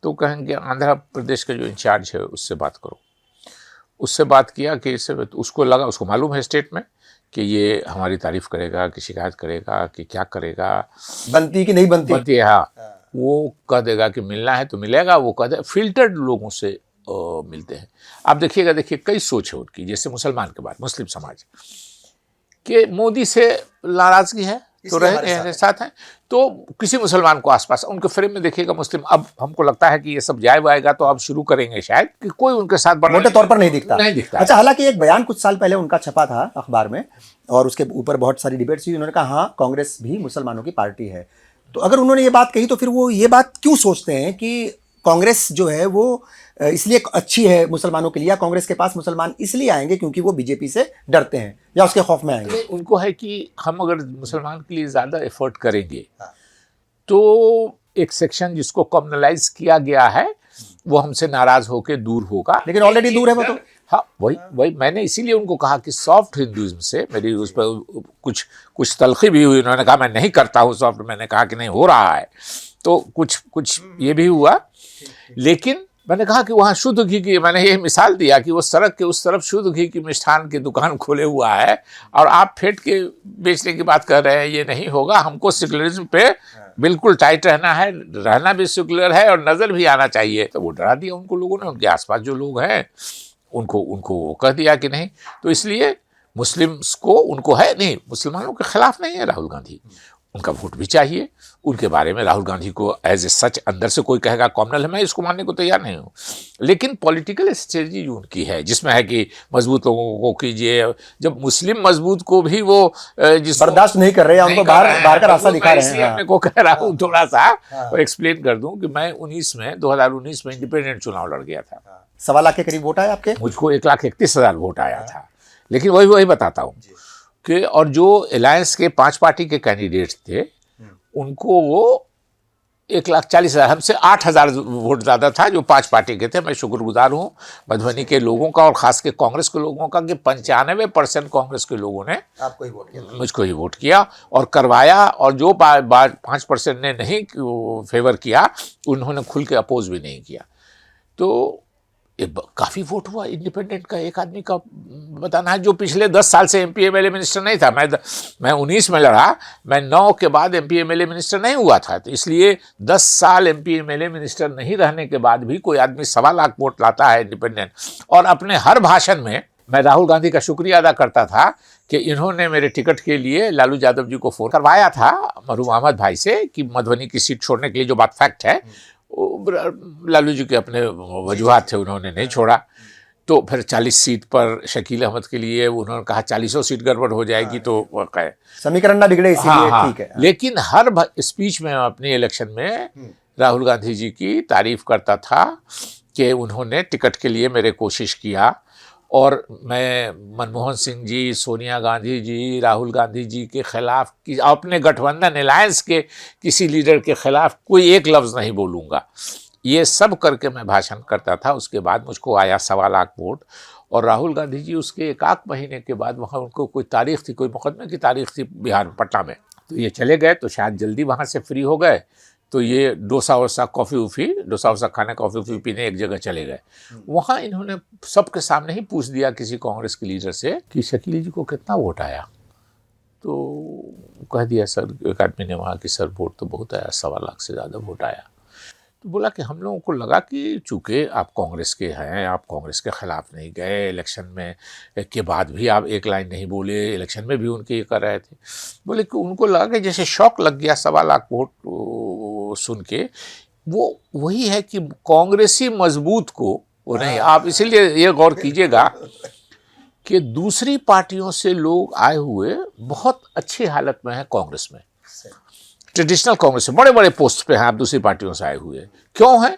तो कहेंगे आंध्र प्रदेश का जो इंचार्ज है उससे बात करो। उससे बात किया कि इससे तो उसको लगा, उसको मालूम है स्टेट में कि ये हमारी तारीफ करेगा कि शिकायत करेगा कि क्या करेगा, बनती कि नहीं बनती है। हाँ, वो कह देगा कि मिलना है तो मिलेगा, वो कह दे फिल्टर्ड लोगों से मिलते हैं। आप देखिएगा, देखिए कई सोच है उनकी, जैसे मुसलमान के बाद मुस्लिम समाज के मोदी से नाराजगी है तो रहे साथ हैं, तो किसी मुसलमान को आसपास उनके फ्रेम में देखिएगा मुस्लिम, अब हमको लगता है कि ये सब जाए आएगा तो अब शुरू करेंगे शायद कि कोई उनके साथ मोटे तौर पर नहीं दिखता। अच्छा, हालांकि एक बयान कुछ साल पहले उनका छपा था अखबार में और उसके ऊपर बहुत सारी डिबेट्स हुई। उन्होंने कहा हाँ कांग्रेस भी मुसलमानों की पार्टी है। तो अगर उन्होंने ये बात कही तो फिर वो ये बात क्यों सोचते हैं कि कांग्रेस जो है वो इसलिए अच्छी है मुसलमानों के लिए, या कांग्रेस के पास मुसलमान इसलिए आएंगे क्योंकि वो बीजेपी से डरते हैं या उसके खौफ में आएंगे? उनको है कि हम अगर मुसलमान के लिए ज़्यादा एफर्ट करेंगे तो एक सेक्शन जिसको कम्युनलाइज किया गया है वो हमसे नाराज होकर दूर होगा। लेकिन ऑलरेडी दूर है वो तो। हाँ, वही मैंने इसीलिए उनको कहा कि सॉफ्ट हिंदुइज्म से मेरी उस पर कुछ तलखी भी हुई। उन्होंने कहा मैं नहीं करता हूँ सॉफ्ट, मैंने कहा कि नहीं हो रहा है, तो कुछ ये भी हुआ। लेकिन मैंने कहा कि वहाँ शुद्ध घी की, मैंने ये मिसाल दिया कि वो सड़क के उस तरफ शुद्ध घी की मिष्ठान की दुकान खोले हुआ है और आप फेंट के बेचने की बात कर रहे हैं, ये नहीं होगा। हमको सेकुलरिज्म पे बिल्कुल टाइट रहना है, रहना भी सेकुलर है और नज़र भी आना चाहिए। तो वो डरा दिया उनको लोगों ने, उनके आसपास जो लोग हैं उनको कह दिया कि नहीं। तो इसलिए मुस्लिम्स को उनको है नहीं, मुसलमानों के खिलाफ नहीं है राहुल गांधी, उनका वोट भी चाहिए। उनके बारे में राहुल गांधी को एज ए सच अंदर से कोई कहेगा कॉमनल है, मैं इसको मानने को तैयार नहीं हूँ। लेकिन पॉलिटिकल स्ट्रेटजी उनकी है जिसमें है कि मजबूत लोगों को कीजिए, जब मुस्लिम मजबूत को भी वो जिस बर्दाश्त नहीं कर रहे हैं, उनको बाहर का रास्ता दिखा रहे हैं। मैं को कह रहा हूँ थोड़ा सा एक्सप्लेन कर दूं कि मैं 2019 में इंडिपेंडेंट चुनाव लड़ गया था। 1.25 लाख के करीब वोट आए आपके? मुझको 1,31,000 वोट आया था। लेकिन वही बताता हूँ कि और जो अलायंस के 5 पार्टी के कैंडिडेट्स थे उनको वो 1,40,000, हमसे 8,000 वोट ज़्यादा था जो 5 पार्टी के थे। मैं शुक्रगुजार हूँ मधुबनी के लोगों का और ख़ास के कांग्रेस के लोगों का कि 95% कांग्रेस के लोगों ने आपको ही वोट किया, मुझको ही वोट किया और करवाया। और जो 5% ने नहीं फेवर किया उन्होंने खुल के अपोज भी नहीं किया। तो काफ़ी वोट हुआ इंडिपेंडेंट का, एक आदमी का बताना है जो पिछले 10 साल से एमपी एमएलए मिनिस्टर नहीं था। मैं 19 में लड़ा, मैं 9 के बाद एमपी एमएलए मिनिस्टर नहीं हुआ था। तो इसलिए 10 साल एमपी एमएलए मिनिस्टर नहीं रहने के बाद भी कोई आदमी 1.25 लाख वोट लाता है इंडिपेंडेंट। और अपने हर भाषण में मैं राहुल गांधी का शुक्रिया अदा करता था कि इन्होंने मेरे टिकट के लिए लालू यादव जी को फोन करवाया था मरूम अहमद भाई से कि मधुबनी की सीट छोड़ने के लिए, जो बात फैक्ट है लालू जी के अपने वजूहात थे, उन्होंने नहीं छोड़ा। तो फिर 40 सीट पर शकील अहमद के लिए उन्होंने कहा 40 सीट गड़बड़ हो जाएगी तो समीकरण ना बिगड़े इसीलिए ठीक है। लेकिन हर स्पीच में अपने इलेक्शन में राहुल गांधी जी की तारीफ करता था कि उन्होंने टिकट के लिए मेरे कोशिश किया। और मैं मनमोहन सिंह जी, सोनिया गांधी जी, राहुल गांधी जी के खिलाफ अपने गठबंधन अलायंस के किसी लीडर के खिलाफ कोई एक लफ्ज़ नहीं बोलूँगा। ये सब करके मैं भाषण करता था। उसके बाद मुझको आया 1.25 लाख वोट और राहुल गांधी जी उसके 1 महीने के बाद, वहाँ उनको कोई तारीख थी, कोई मुकदमे की तारीख थी बिहार में, पटना में, तो ये चले गए। तो शायद जल्दी वहाँ से फ्री हो गए तो ये डोसा वोसा डोसा वोसा खाने, कॉफ़ी वॉफ़ी पीने एक जगह चले गए। वहाँ इन्होंने सबके सामने ही पूछ दिया किसी कांग्रेस के लीडर से कि शकील जी को कितना वोट आया। तो कह दिया सर, एक आदमी ने वहाँ कि सर वोट तो बहुत आया, 1.25 लाख से ज़्यादा वोट आया। तो बोला कि हम लोगों को लगा कि चूँकि आप कांग्रेस के हैं, आप कांग्रेस के ख़िलाफ़ नहीं गए, इलेक्शन में के बाद भी आप एक लाइन नहीं बोले, इलेक्शन में भी उनके ये कर रहे थे। बोले कि उनको लगा कि जैसे शौक लग गया 1.25 लाख वोट सुन के। वो वही है कि कांग्रेसी मजबूत को वो नहीं, आप इसीलिए ये गौर कीजिएगा कि दूसरी पार्टियों से लोग आए हुए बहुत अच्छी हालत में हैं कांग्रेस में, ट्रेडिशनल कांग्रेस में बड़े बड़े पोस्ट पे हैं। आप दूसरी पार्टियों से आए हुए क्यों हैं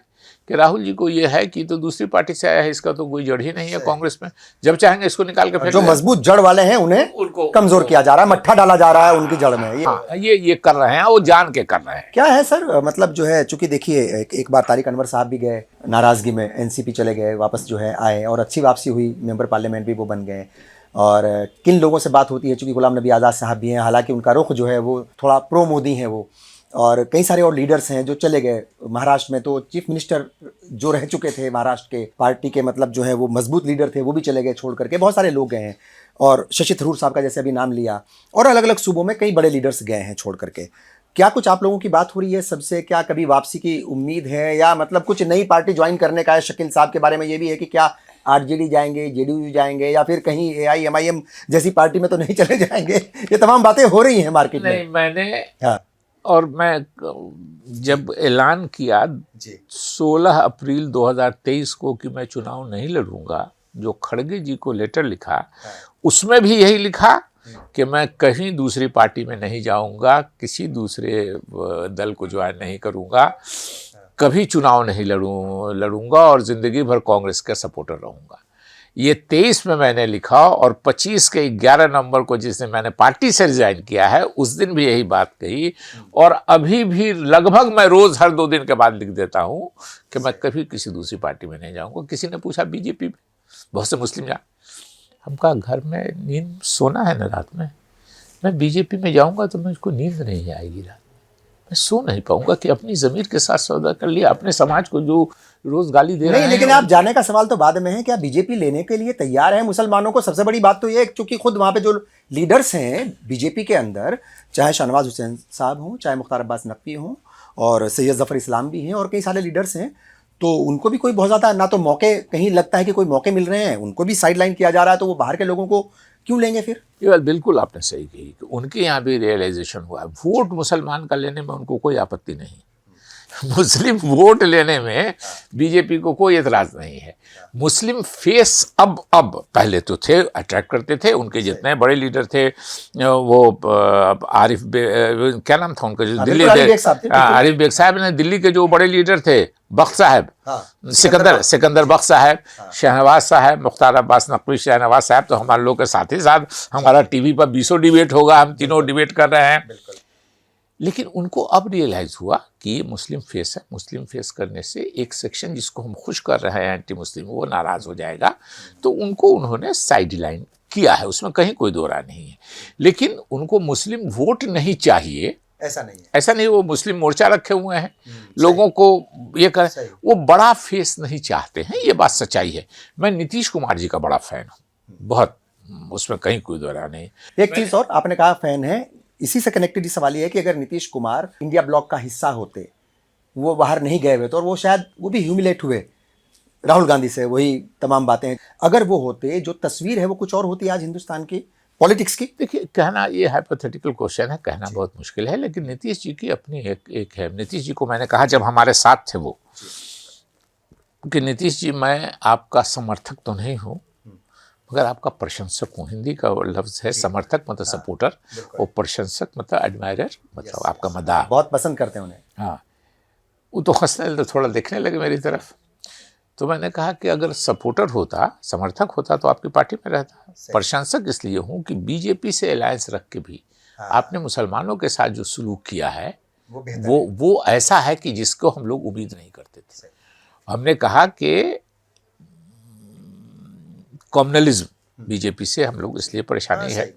कि राहुल जी को ये है कि तो दूसरी पार्टी से आया है, इसका तो कोई जड़ ही नहीं है कांग्रेस में, जब चाहेंगे इसको निकाल के फेंक। जो मजबूत जड़ वाले हैं उनको कमजोर किया जा रहा है, मट्ठा डाला जा रहा है उनकी जड़ में। ये कर रहे हैं, वो जान के कर रहे हैं। क्या है सर, मतलब जो है, चूंकि देखिए एक बार तारिक अनवर साहब भी गए नाराजगी में, एनसीपी चले गए, वापस जो है आए और अच्छी वापसी हुई, मेंबर पार्लियामेंट भी वो बन गए। और किन लोगों से बात होती है, चूंकि गुलाम नबी आज़ाद साहब भी हैं, हालांकि उनका रुख जो है वो थोड़ा प्रो मोदी है वो, और कई सारे और लीडर्स हैं जो चले गए। महाराष्ट्र में तो चीफ मिनिस्टर जो रह चुके थे महाराष्ट्र के पार्टी के, मतलब जो है वो मजबूत लीडर थे, वो भी चले गए छोड़ करके। बहुत सारे लोग गए हैं, और शशि थरूर साहब का जैसे अभी नाम लिया, और अलग अलग सूबों में कई बड़े लीडर्स गए हैं छोड़ करके। क्या कुछ आप लोगों की बात हो रही है सबसे? क्या कभी वापसी की उम्मीद है, या मतलब कुछ नई पार्टी ज्वाइन करने का है? शकील साहब के बारे में ये भी है कि क्या आरजेडी जाएंगे, जेडीयू जाएंगे, या फिर कहीं एआईएमआईएम जैसी पार्टी में तो नहीं चले जाएंगे? ये तमाम बातें हो रही हैं मार्केट में। नहीं, मैंने हाँ और मैं जब ऐलान किया 16 अप्रैल 2023 को कि मैं चुनाव नहीं लड़ूंगा, जो खड़गे जी को लेटर लिखा उसमें भी यही लिखा कि मैं कहीं दूसरी पार्टी में नहीं जाऊंगा, किसी दूसरे दल को ज्वाइन नहीं करूंगा, कभी चुनाव नहीं लड़ूंगा और ज़िंदगी भर कांग्रेस का सपोर्टर रहूंगा। ये 23 में मैंने लिखा, और 25 के 11 नवंबर को जिस दिन मैंने पार्टी से रिजाइन किया है उस दिन भी यही बात कही, और अभी भी लगभग मैं रोज़ हर 2 दिन के बाद लिख देता हूँ कि मैं कभी किसी दूसरी पार्टी में नहीं जाऊँगा। किसी ने पूछा बीजेपी में, बहुत से मुस्लिम जा, हम कहा घर में नींद सोना है ना रात में, मैं बीजेपी में जाऊँगा तो मुझको नींद नहीं आएगी रात, मैं सो नहीं पाऊंगा कि अपनी ज़मीर के साथ सौदा कर लिया, अपने समाज को जो रोज़ गाली दे रहे हैं। नहीं, लेकिन आप जाने का सवाल तो बाद में है, क्या बीजेपी लेने के लिए तैयार है मुसलमानों को? सबसे बड़ी बात तो ये है क्योंकि खुद वहाँ पे जो लीडर्स हैं बीजेपी के अंदर, चाहे शहनवाज हुसैन साहब हों, चाहे मुख्तार अब्बास नकवी हों, और सैयद जफर इस्लाम भी हैं, और कई सारे लीडर्स हैं, तो उनको भी कोई बहुत ज़्यादा ना तो मौके, कहीं लगता है कि कोई मौके मिल रहे हैं, उनको भी साइडलाइन किया जा रहा है, तो वो बाहर के लोगों को क्यों लेंगे फिर? ये बात बिल्कुल आपने सही कही कि उनके यहाँ भी रियलाइजेशन हुआ है। वोट मुसलमान का लेने में उनको कोई आपत्ति नहीं, मुस्लिम वोट लेने में बीजेपी को कोई एतराज़ नहीं है। मुस्लिम फेस अब पहले तो थे, अट्रैक्ट करते थे, उनके जितने बड़े लीडर थे, वो आरिफ क्या नाम था उनका, जो दिल्ली थे, आरिफ बेग साहब ने, दिल्ली के जो बड़े लीडर थे, बख्श साहब, सिकंदर बख्श साहब, शहनवाज साहब, मुख्तार अब्बास नकवी, शहनवाज साहब, तो हमारे लोग के साथ ही साथ हमारा टीवी पर 20 डिबेट होगा, हम तीनों डिबेट कर रहे हैं। लेकिन उनको अब रियलाइज हुआ कि ये मुस्लिम फेस है, मुस्लिम फेस करने से एक सेक्शन जिसको हम खुश कर रहे हैं एंटी मुस्लिम, वो नाराज हो जाएगा, तो उनको उन्होंने साइड लाइन किया है, उसमें कहीं कोई दो राय नहीं है। लेकिन उनको मुस्लिम वोट नहीं चाहिए, ऐसा नहीं, वो मुस्लिम मोर्चा रखे हुए हैं, लोगों को ये कर, वो बड़ा फेस नहीं चाहते हैं, ये बात सच्चाई है। मैं नीतीश कुमार जी का बड़ा फैन हूँ, बहुत, उसमें कहीं कोई दो राय नहीं। एक चीज़ और, आपने कहा फैन है, इसी से कनेक्टेड सवाल ये है कि अगर नीतीश कुमार इंडिया ब्लॉक का हिस्सा होते, वो बाहर नहीं गए हुए तो, और वो शायद वो भी ह्यूमिलेट हुए राहुल गांधी से, वही तमाम बातें, अगर वो होते, जो तस्वीर है वो कुछ और होती आज हिंदुस्तान की पॉलिटिक्स की। देखिए, कहना ये हाइपोथेटिकल क्वेश्चन है, कहना बहुत मुश्किल है, लेकिन नीतीश जी की अपनी एक है। नीतीश जी को मैंने कहा जब हमारे साथ थे वो, कि नीतीश जी मैं आपका समर्थक तो नहीं हूँ, मगर आपका प्रशंसक हूँ। हिंदी का लफ्ज़ है समर्थक, मतलब सपोर्टर, और प्रशंसक मतलब एडमायरर, मतलब आपका मदाह, बहुत पसंद करते हैं उन्हें। हाँ, वो तो हंसने लगे, थोड़ा देखने लगे मेरी तरफ। तो मैंने कहा कि अगर सपोर्टर होता, समर्थक होता, तो आपकी पार्टी में रहता। प्रशंसक इसलिए हूँ कि बीजेपी से अलायंस रख के भी आपने मुसलमानों के साथ जो सलूक किया है वो ऐसा है कि जिसको हम लोग उम्मीद नहीं करते थे। हमने कहा कि कम्युनलिज्म बीजेपी से हम लोग इसलिए परेशानी है,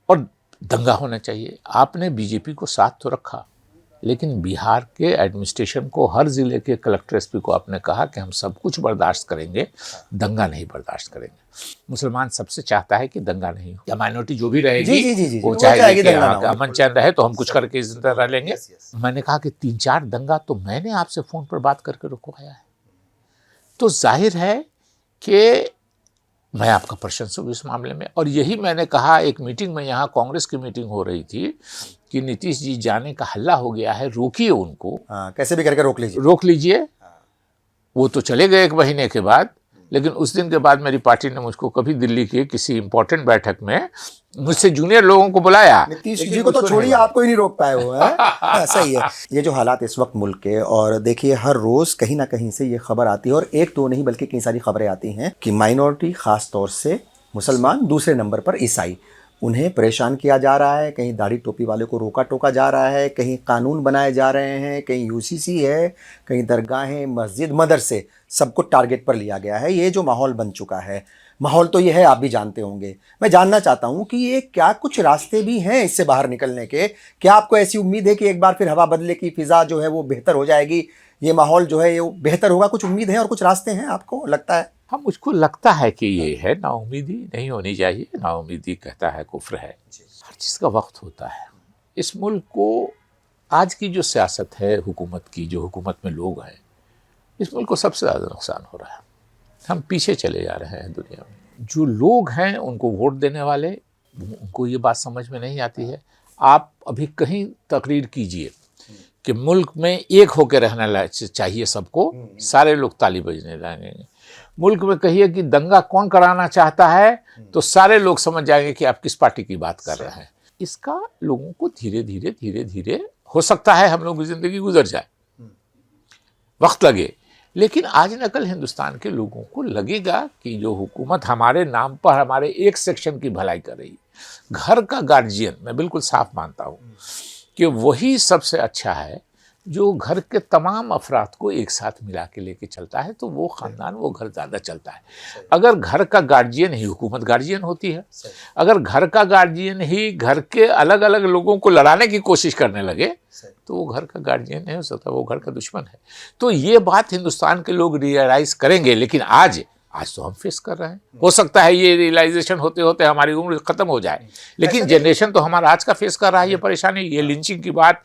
और दंगा होना चाहिए। आपने बीजेपी को साथ तो रखा, लेकिन बिहार के एडमिनिस्ट्रेशन को, हर जिले के कलेक्टर एसपी को आपने कहा कि हम सब कुछ बर्दाश्त करेंगे, दंगा नहीं बर्दाश्त करेंगे। मुसलमान सबसे चाहता है कि दंगा नहीं हो, या माइनॉरिटी जो भी रहेगी वो चाहेगी कि अमन चैन रहे, तो हम कुछ करके जिंदा रह लेंगे। मैंने कहा कि 3-4 दंगा तो मैंने आपसे फ़ोन पर बात करके रुकवाया है, तो जाहिर है कि मैं आपका प्रशंसक इस मामले में। और यही मैंने कहा एक मीटिंग में, यहाँ कांग्रेस की मीटिंग हो रही थी, कि नीतीश जी जाने का हल्ला हो गया है, रोकिए उनको, कैसे भी करके रोक लीजिए। वो तो चले गए 1 महीने के बाद, लेकिन उस दिन के बाद मेरी पार्टी ने मुझको कभी दिल्ली की किसी इंपॉर्टेंट बैठक में मुझसे जूनियर लोगों को बुलाया। नीतीश जी को तो छोड़िए, आपको ही नहीं रोक पाए वो है। सही है। ये जो हालात इस वक्त मुल्क के, और देखिए हर रोज़ कहीं ना कहीं से ये खबर आती है, और एक दो नहीं बल्कि कई सारी खबरें आती हैं कि माइनॉरिटी, ख़ास तौर से मुसलमान, दूसरे नंबर पर ईसाई, उन्हें परेशान किया जा रहा है। कहीं दाढ़ी टोपी वाले को रोका टोका जा रहा है, कहीं कानून बनाए जा रहे हैं, कहीं यूसीसी है, कहीं दरगाहें, मस्जिद, मदरसे, सबको टारगेट पर लिया गया है। ये जो माहौल बन चुका है, माहौल तो ये है, आप भी जानते होंगे। मैं जानना चाहता हूँ कि ये क्या कुछ रास्ते भी हैं इससे बाहर निकलने के? क्या आपको ऐसी उम्मीद है कि एक बार फिर हवा बदले की फिज़ा जो है वो बेहतर हो जाएगी, ये माहौल जो है ये बेहतर होगा? कुछ उम्मीद है और कुछ रास्ते हैं, आपको लगता है? हाँ, मुझको लगता है कि ये है, नाउम्मीदी नहीं होनी चाहिए। नाउम्मीदी कहता है कुफ्र है। हर चीज़ का वक्त होता है। इस मुल्क को आज की जो सियासत है हुकूमत की, जो हुकूमत में लोग हैं, इस मुल्क को सबसे ज़्यादा नुकसान हो रहा है। हम पीछे चले जा रहे हैं दुनिया में। जो लोग हैं उनको वोट देने वाले, उनको ये बात समझ में नहीं आती है। आप अभी कहीं तकरीर कीजिए कि मुल्क में एक होकर रहना चाहिए सबको, सारे लोग ताली बजने लगेंगे। मुल्क में कहिए कि दंगा कौन कराना चाहता है, तो सारे लोग समझ जाएंगे कि आप किस पार्टी की बात कर रहे हैं। इसका लोगों को धीरे धीरे हो सकता है हम लोगों की ज़िंदगी गुजर जाए, वक्त लगे, लेकिन आज न कल हिंदुस्तान के लोगों को लगेगा कि जो हुकूमत हमारे नाम पर हमारे एक सेक्शन की भलाई कर रही है, घर का गार्जियन, मैं बिल्कुल साफ मानता हूँ कि वही सबसे अच्छा है जो घर के तमाम अफराद को एक साथ मिला के लेके चलता है, तो वो ख़ानदान, वो घर ज़्यादा चलता है। अगर घर का गार्जियन ही, हुकूमत गार्जियन होती है, अगर घर का गार्जियन ही घर के अलग अलग लोगों को लड़ाने की कोशिश करने लगे तो वो घर का गार्जियन नहीं हो सकता, वो घर का दुश्मन है। तो ये बात हिंदुस्तान के लोग रियलाइज़ करेंगे, लेकिन आज तो हम फेस कर रहे हैं। हो सकता है ये रियलाइजेशन होते होते हमारी उम्र ख़त्म हो जाए, लेकिन जनरेशन तो हमारा आज का फेस कर रहा है ये परेशानी, ये लिंचिंग की बात,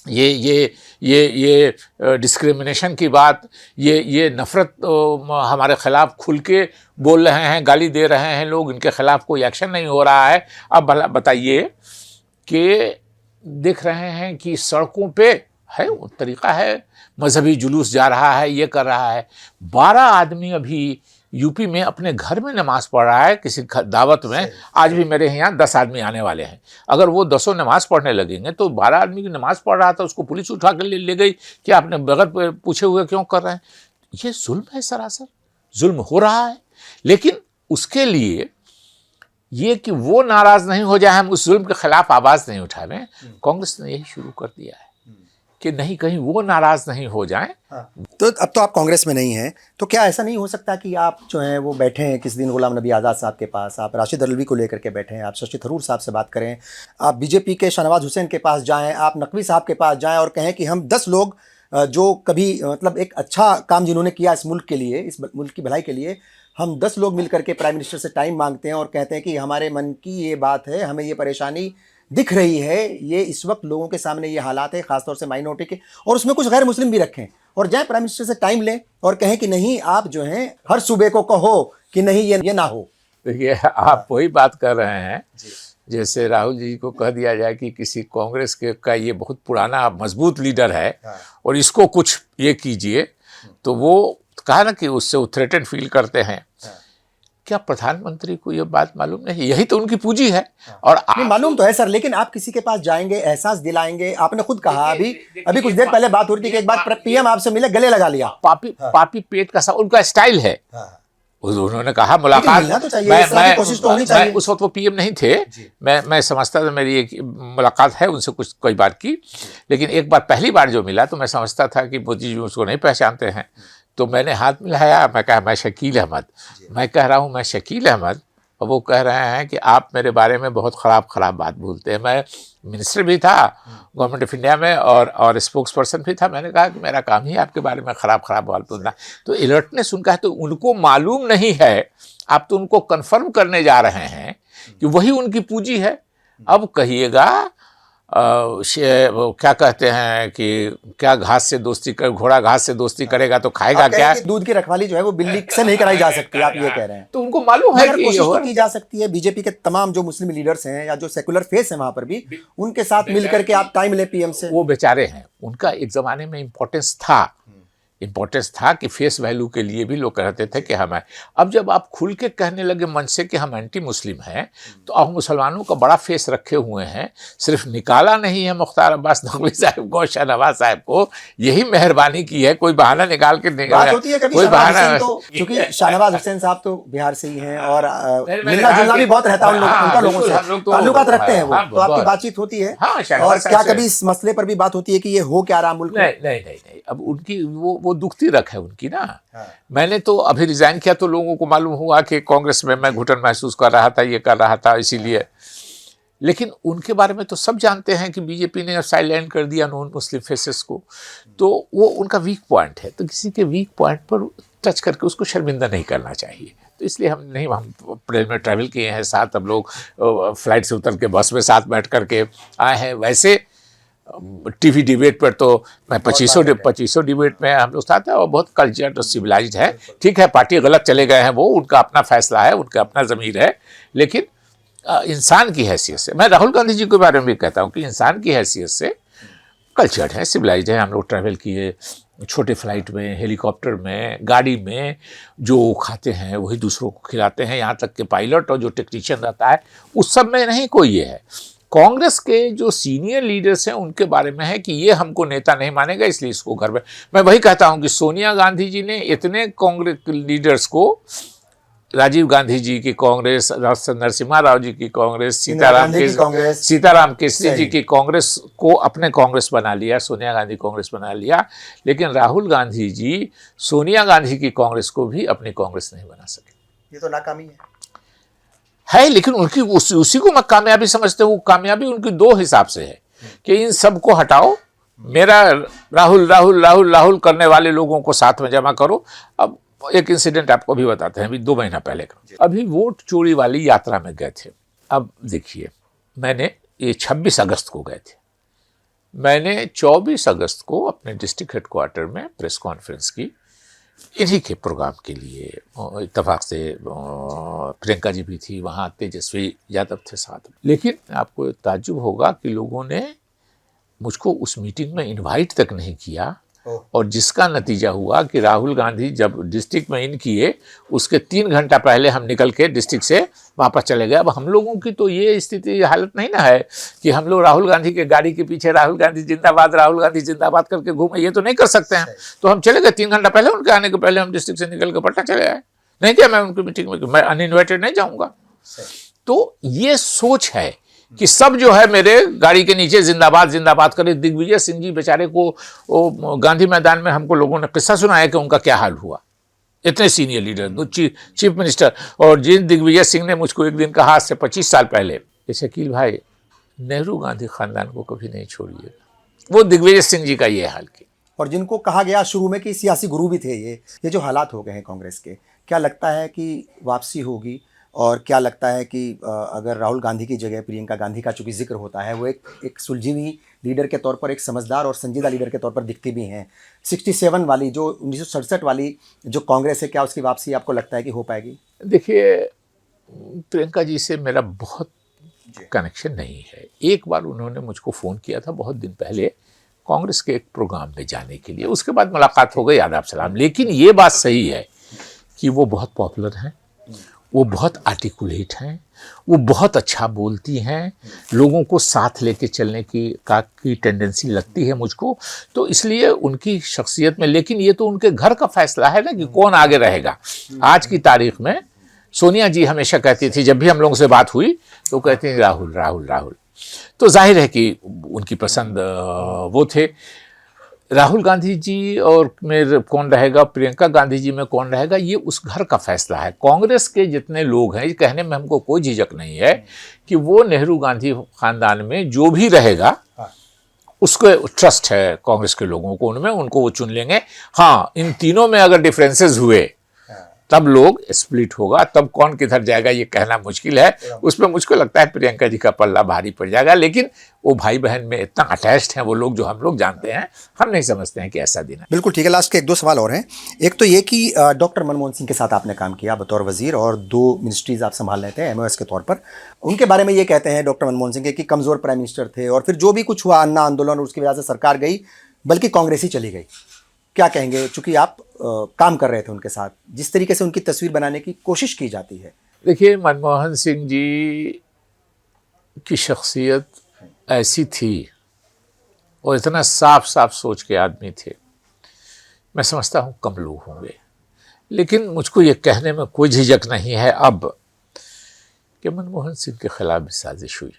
ये डिस्क्रिमिनेशन की बात, ये नफ़रत हमारे ख़िलाफ़ खुल के बोल रहे हैं, गाली दे रहे हैं लोग, इनके ख़िलाफ़ कोई एक्शन नहीं हो रहा है। अब भला बताइए कि देख रहे हैं कि सड़कों पे है वो तरीक़ा है, मजहबी जुलूस जा रहा है, ये कर रहा है। 12 आदमी अभी यूपी में अपने घर में नमाज़ पढ़ रहा है किसी दावत में। आज भी मेरे यहाँ 10 आदमी आने वाले हैं। अगर वो 10 नमाज़ पढ़ने लगेंगे तो 12 आदमी की नमाज़ पढ़ रहा था, उसको पुलिस उठा कर ले गई कि आपने बगैर पूछे हुए क्यों कर रहे हैं। ये जुल्म है, सरासर जुल्म हो रहा है। लेकिन उसके लिए ये कि वो नाराज़ नहीं हो जाए, हम उस जुल्म के ख़िलाफ़ आवाज़ नहीं उठावें, कांग्रेस ने यही शुरू कर दिया है कि नहीं, कहीं वो नाराज़ नहीं हो जाएं। तो अब तो आप कांग्रेस में नहीं हैं, तो क्या ऐसा नहीं हो सकता कि आप जो हैं वो बैठे हैं किस दिन गुलाम नबी आज़ाद साहब के पास, आप राशिद अल्वी को लेकर के बैठे हैं, आप शशि थरूर साहब से बात करें, आप बीजेपी के शाहनवाज हुसैन के पास जाएं, आप नकवी साहब के पास जाएं और कहें कि हम 10 लोग जो कभी मतलब एक अच्छा काम जिन्होंने किया इस मुल्क के लिए, इस मुल्क की भलाई के लिए, हम 10 लोग मिल करके प्राइम मिनिस्टर से टाइम मांगते हैं और कहते हैं कि हमारे मन की ये बात है, हमें ये परेशानी दिख रही है, ये इस वक्त लोगों के सामने ये हालात है, ख़ासतौर से माइनॉरिटी के, और उसमें कुछ गैर मुस्लिम भी रखें, और जाए प्राइम मिनिस्टर से टाइम लें और कहें कि नहीं, आप जो हैं हर सूबे को कहो कि नहीं ये ना हो। देखिए, आप वही बात कर रहे हैं जैसे राहुल जी को कह दिया जाए कि किसी कांग्रेस के का ये बहुत पुराना मजबूत लीडर है और इसको कुछ ये कीजिए, तो वो कहा ना कि उससे वो थ्रेटन फील करते हैं। क्या प्रधानमंत्री को ये बात मालूम नहीं? यही तो उनकी पूंजी है। और मालूम तो है सर, लेकिन आप किसी के पास जाएंगे, एहसास दिलाएंगे। आपने खुद कहा अभी कुछ देर पहले बात हो रही थी कि एक बार पीएम आपसे मिले, गले लगा लिया। पापी पेट का उनका स्टाइल है। उन्होंने कहा मुलाकात, मैं उस वक्त वो पीएम नहीं थे, मैं समझता था मेरी एक मुलाकात है उनसे, कुछ कोई बात की, लेकिन एक बार पहली बार जो मिला तो मैं समझता था कि मोदी जी उसको नहीं पहचानते हैं, तो मैंने हाथ मिलाया, मैं कहा मैं शकील अहमद, मैं कह रहा हूँ मैं शकील अहमद, और वो कह रहे हैं कि आप मेरे बारे में बहुत ख़राब बात भूलते हैं। मैं मिनिस्टर भी था गवर्नमेंट ऑफ इंडिया में और स्पोक्स पर्सन भी था। मैंने कहा कि मेरा काम ही आपके बारे में ख़राब बात बोलना। तो अलर्टनेस उनका है, तो उनको मालूम नहीं है, आप तो उनको कन्फर्म करने जा रहे हैं कि वही उनकी पूंजी है। अब कहिएगा क्या कहते हैं कि क्या घास से दोस्ती कर, घोड़ा घास से दोस्ती करेगा तो खाएगा क्या? दूध की रखवाली जो है वो बिल्ली से नहीं कराई जा सकती, आप ये कह रहे हैं। तो उनको मालूम है कि कोशिश तो की जा सकती है। बीजेपी के तमाम जो मुस्लिम लीडर्स हैं या जो सेकुलर फेस हैं वहां पर भी, उनके साथ मिलकर के आप टाइम ले पीएम से। वो बेचारे हैं, उनका एक जमाने में इम्पोर्टेंस था कि फेस वैल्यू के लिए भी लोग कहते थे कि हम हैं। अब जब आप खुल के कहने लगे मन से कि हम एंटी मुस्लिम हैं, तो अब मुसलमानों का बड़ा फेस रखे हुए हैं। सिर्फ निकाला नहीं है मुख्तार अब्बास नकवी साहब को, शाहनवाज साहब को, यही मेहरबानी की है। कोई बहाना निकाल के कोई बहाना, क्योंकि शाहनवाज हुसैन साहब तो बिहार से ही हैं और मिलना जुलना भी बहुत रहता है उनका, लोगों से ताल्लुकात रखते हैं वो, तो आपकी बातचीत होती है। और क्या कभी इस मसले पर भी बात होती है कि ये हो क्या रहा मुल्क? नहीं, अब उनकी वो वो दुखती रख है उनकी ना। हाँ। मैंने तो अभी रिजाइन किया तो लोगों को मालूम हुआ कि कांग्रेस में मैं घुटन महसूस कर रहा था, ये कर रहा था, इसीलिए। लेकिन उनके बारे में तो सब जानते हैं कि बीजेपी ने साइलेंट कर दिया नॉन मुस्लिम फेसेस को, तो वो उनका वीक पॉइंट है। तो किसी के वीक पॉइंट पर टच करके उसको शर्मिंदा नहीं करना चाहिए। तो इसलिए हम प्लेन में ट्रैवल किए हैं साथ, हम लोग फ्लाइट से उतर के बस में साथ बैठ करके आए हैं। वैसे टीवी डिबेट पर तो मैं 2500 डिबेट में हम लोग साथ हैं, और बहुत कल्चर्ड और सिविलाइज्ड है। ठीक है, पार्टी गलत चले गए हैं, वो उनका अपना फैसला है, उनका अपना ज़मीर है, लेकिन इंसान की हैसियत से मैं राहुल गांधी जी के बारे में भी कहता हूँ कि इंसान की हैसियत से कल्चर्ड है, सिविलाइज्ड है। हम लोग ट्रैवल किए छोटे फ्लाइट में, हेलीकॉप्टर में, गाड़ी में, जो खाते हैं वही दूसरों को खिलाते हैं, यहाँ तक कि पायलट और जो टेक्नीशियन रहता है उस सब में नहीं कोई ये है। कांग्रेस के जो सीनियर लीडर्स हैं उनके बारे में है कि ये हमको नेता नहीं मानेगा, इसलिए इसको घर में। मैं वही कहता हूँ कि सोनिया गांधी जी ने इतने कांग्रेस लीडर्स को, राजीव गांधी जी की कांग्रेस, नरसिम्हा राव जी की कांग्रेस, सीताराम केसरी जी की कांग्रेस को अपने कांग्रेस बना लिया, सोनिया गांधी कांग्रेस बना लिया। लेकिन राहुल गांधी जी सोनिया गांधी की कांग्रेस को भी अपनी कांग्रेस नहीं बना सके। ये तो नाकामी है, लेकिन उनकी उसी को मैं कामयाबी समझते हूँ। कामयाबी उनकी दो हिसाब से है कि इन सबको हटाओ, मेरा राहुल राहुल राहुल राहुल करने वाले लोगों को साथ में जमा करो। अब एक इंसिडेंट आपको भी बताते हैं, अभी 2 महीना पहले का। अभी वोट चोरी वाली यात्रा में गए थे। अब देखिए, मैंने ये 26 अगस्त को गए थे, मैंने 24 अगस्त को अपने डिस्ट्रिक्ट हेडक्वार्टर में प्रेस कॉन्फ्रेंस की, इन्हीं के प्रोग्राम के लिए। इत्तेफाक से प्रियंका जी भी थी वहाँ, तेजस्वी यादव थे साथ में। लेकिन आपको ताज्जुब होगा कि लोगों ने मुझको उस मीटिंग में इनवाइट तक नहीं किया, और जिसका नतीजा हुआ कि राहुल गांधी जब डिस्ट्रिक्ट में इन किए उसके 3 घंटा पहले हम निकल के डिस्ट्रिक्ट से वापस चले गए। अब हम लोगों की तो ये स्थिति, हालत नहीं ना है कि हम लोग राहुल गांधी के गाड़ी के पीछे राहुल गांधी जिंदाबाद, राहुल गांधी जिंदाबाद करके घूमे, ये तो नहीं कर सकते हैं। तो हम चले गए 3 घंटा पहले, उनके आने के पहले हम डिस्ट्रिक्ट से निकल के पटना चले आए। नहीं क्या मैं उनकी मीटिंग में, मैं अनइन्वाइटेड नहीं जाऊँगा। तो ये सोच है कि सब जो है मेरे गाड़ी के नीचे जिंदाबाद जिंदाबाद करे। दिग्विजय सिंह जी बेचारे को गांधी मैदान में हमको लोगों ने किस्सा सुनाया कि उनका क्या हाल हुआ। इतने सीनियर लीडर, चीफ मिनिस्टर, और जिन दिग्विजय सिंह ने मुझको एक दिन कहा आज से 25 साल पहले कि शकील भाई, नेहरू गांधी खानदान को कभी नहीं छोड़िएगा, वो दिग्विजय सिंह जी का ये हाल किया। और जिनको कहा गया शुरू में कि सियासी गुरु भी थे, ये जो हालात हो गए हैं कांग्रेस के, क्या लगता है कि वापसी होगी? और क्या लगता है कि अगर राहुल गांधी की जगह प्रियंका गांधी का चूंकि जिक्र होता है, वो एक सुलझी हुई लीडर के तौर पर, एक समझदार और संजीदा लीडर के तौर पर दिखती भी हैं। 67 वाली जो 1967 वाली जो कांग्रेस है, क्या उसकी वापसी आपको लगता है कि हो पाएगी? देखिए, प्रियंका जी से मेरा बहुत कनेक्शन नहीं है। एक बार उन्होंने मुझको फ़ोन किया था बहुत दिन पहले कांग्रेस के एक प्रोग्राम में जाने के लिए, उसके बाद मुलाकात हो गई, आदाब सलाम। लेकिन ये बात सही है कि वो बहुत पॉपुलर हैं, वो बहुत आर्टिकुलेट हैं, वो बहुत अच्छा बोलती हैं, लोगों को साथ लेके चलने की टेंडेंसी लगती है मुझको। तो इसलिए उनकी शख्सियत में, लेकिन ये तो उनके घर का फैसला है ना कि कौन आगे रहेगा। आज की तारीख में सोनिया जी हमेशा कहती थी, जब भी हम लोगों से बात हुई तो कहती थी राहुल राहुल राहुल। तो जाहिर है कि उनकी पसंद वो थे। राहुल गांधी जी और में कौन रहेगा, प्रियंका गांधी जी में कौन रहेगा, ये उस घर का फैसला है। कांग्रेस के जितने लोग हैं, ये कहने में हमको कोई झिझक नहीं है कि वो नेहरू गांधी खानदान में जो भी रहेगा उसको ट्रस्ट है कांग्रेस के लोगों को, उनमें, उनको वो चुन लेंगे। हाँ, इन तीनों में अगर डिफरेंसेस हुए तब लोग स्प्लिट होगा, तब कौन किधर जाएगा ये कहना मुश्किल है। उसमें मुझको लगता है प्रियंका जी का पल्ला भारी पड़ जाएगा। लेकिन वो भाई बहन में इतना अटैच्ड हैं वो लोग, जो हम लोग जानते हैं, हम नहीं समझते हैं कि ऐसा दिन है। बिल्कुल ठीक है। लास्ट के 1-2 सवाल और हैं। एक तो ये कि डॉक्टर मनमोहन सिंह के साथ आपने काम किया बतौर वजीर, और 2 मिनिस्ट्रीज आप संभाल रहे थे MOS के तौर पर। उनके बारे में ये कहते हैं डॉक्टर मनमोहन सिंह के कि कमज़ोर प्राइम मिनिस्टर थे, और फिर जो भी कुछ हुआ, अन्ना आंदोलन, उसकी वजह से सरकार गई, बल्कि कांग्रेस ही चली गई। क्या कहेंगे, चूँकि आप काम कर रहे थे उनके साथ, जिस तरीके से उनकी तस्वीर बनाने की कोशिश की जाती है? देखिए, मनमोहन सिंह जी की शख्सियत ऐसी थी और इतना साफ साफ सोच के आदमी थे, मैं समझता हूँ कम लोग होंगे। लेकिन मुझको ये कहने में कोई झिझक नहीं है अब कि मनमोहन सिंह के खिलाफ भी साजिश हुई।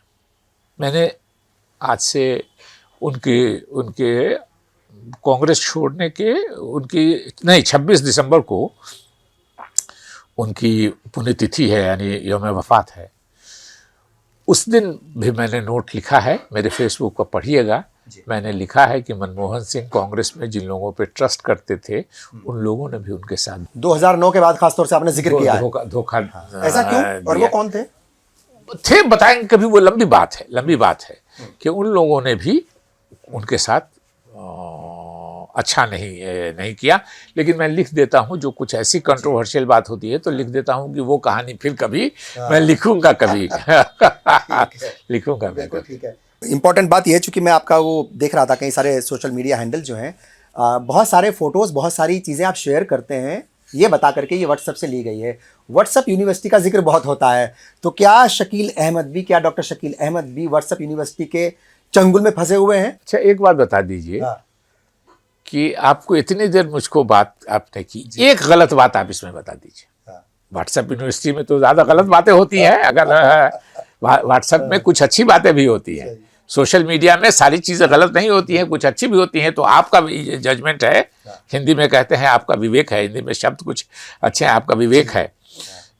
मैंने आज से उनके कांग्रेस छोड़ने के उनकी नहीं 26 दिसंबर को उनकी पुण्यतिथि है, यानी यौम वफ़ात है। उस दिन भी मैंने नोट लिखा है, मेरे फेसबुक पर पढ़िएगा। मैंने लिखा है कि मनमोहन सिंह कांग्रेस में जिन लोगों पे ट्रस्ट करते थे उन लोगों ने भी उनके साथ 2009 के बाद खासतौर से आपने जिक्र किया है। धोखा ऐसा क्यों? और वो कौन थे बताएंगे कभी, वो लंबी बात है कि उन लोगों ने भी उनके साथ अच्छा नहीं किया। लेकिन मैं लिख देता हूं, जो कुछ ऐसी कंट्रोवर्शियल बात होती है तो लिख देता हूं कि वो कहानी फिर कभी मैं लिखूंगा, कभी लिखूंगा मैं। ठीक है। इम्पॉर्टेंट बात यह है, चूंकि मैं आपका वो देख रहा था, कई सारे सोशल मीडिया हैंडल जो हैं, बहुत सारे फोटोज, बहुत सारी चीज़ें आप शेयर करते हैं ये बता करके ये व्हाट्सएप से ली गई है। व्हाट्सएप यूनिवर्सिटी का जिक्र बहुत होता है, तो क्या शकील अहमद भी, क्या डॉक्टर शकील अहमद भी व्हाट्सएप यूनिवर्सिटी के चंगुल में फंसे हुए हैं? अच्छा, एक बात बता दीजिए कि आपको इतनी देर मुझको बात आपने की, एक गलत बात आप इसमें बता दीजिए। व्हाट्सएप यूनिवर्सिटी में तो ज़्यादा गलत बातें होती हैं, अगर व्हाट्सएप में कुछ अच्छी बातें भी होती हैं। सोशल मीडिया में सारी चीज़ें गलत नहीं होती हैं, कुछ अच्छी भी होती हैं। तो आपका जजमेंट है, हिंदी में कहते हैं आपका विवेक है, हिंदी में शब्द कुछ अच्छे हैं, आपका विवेक है,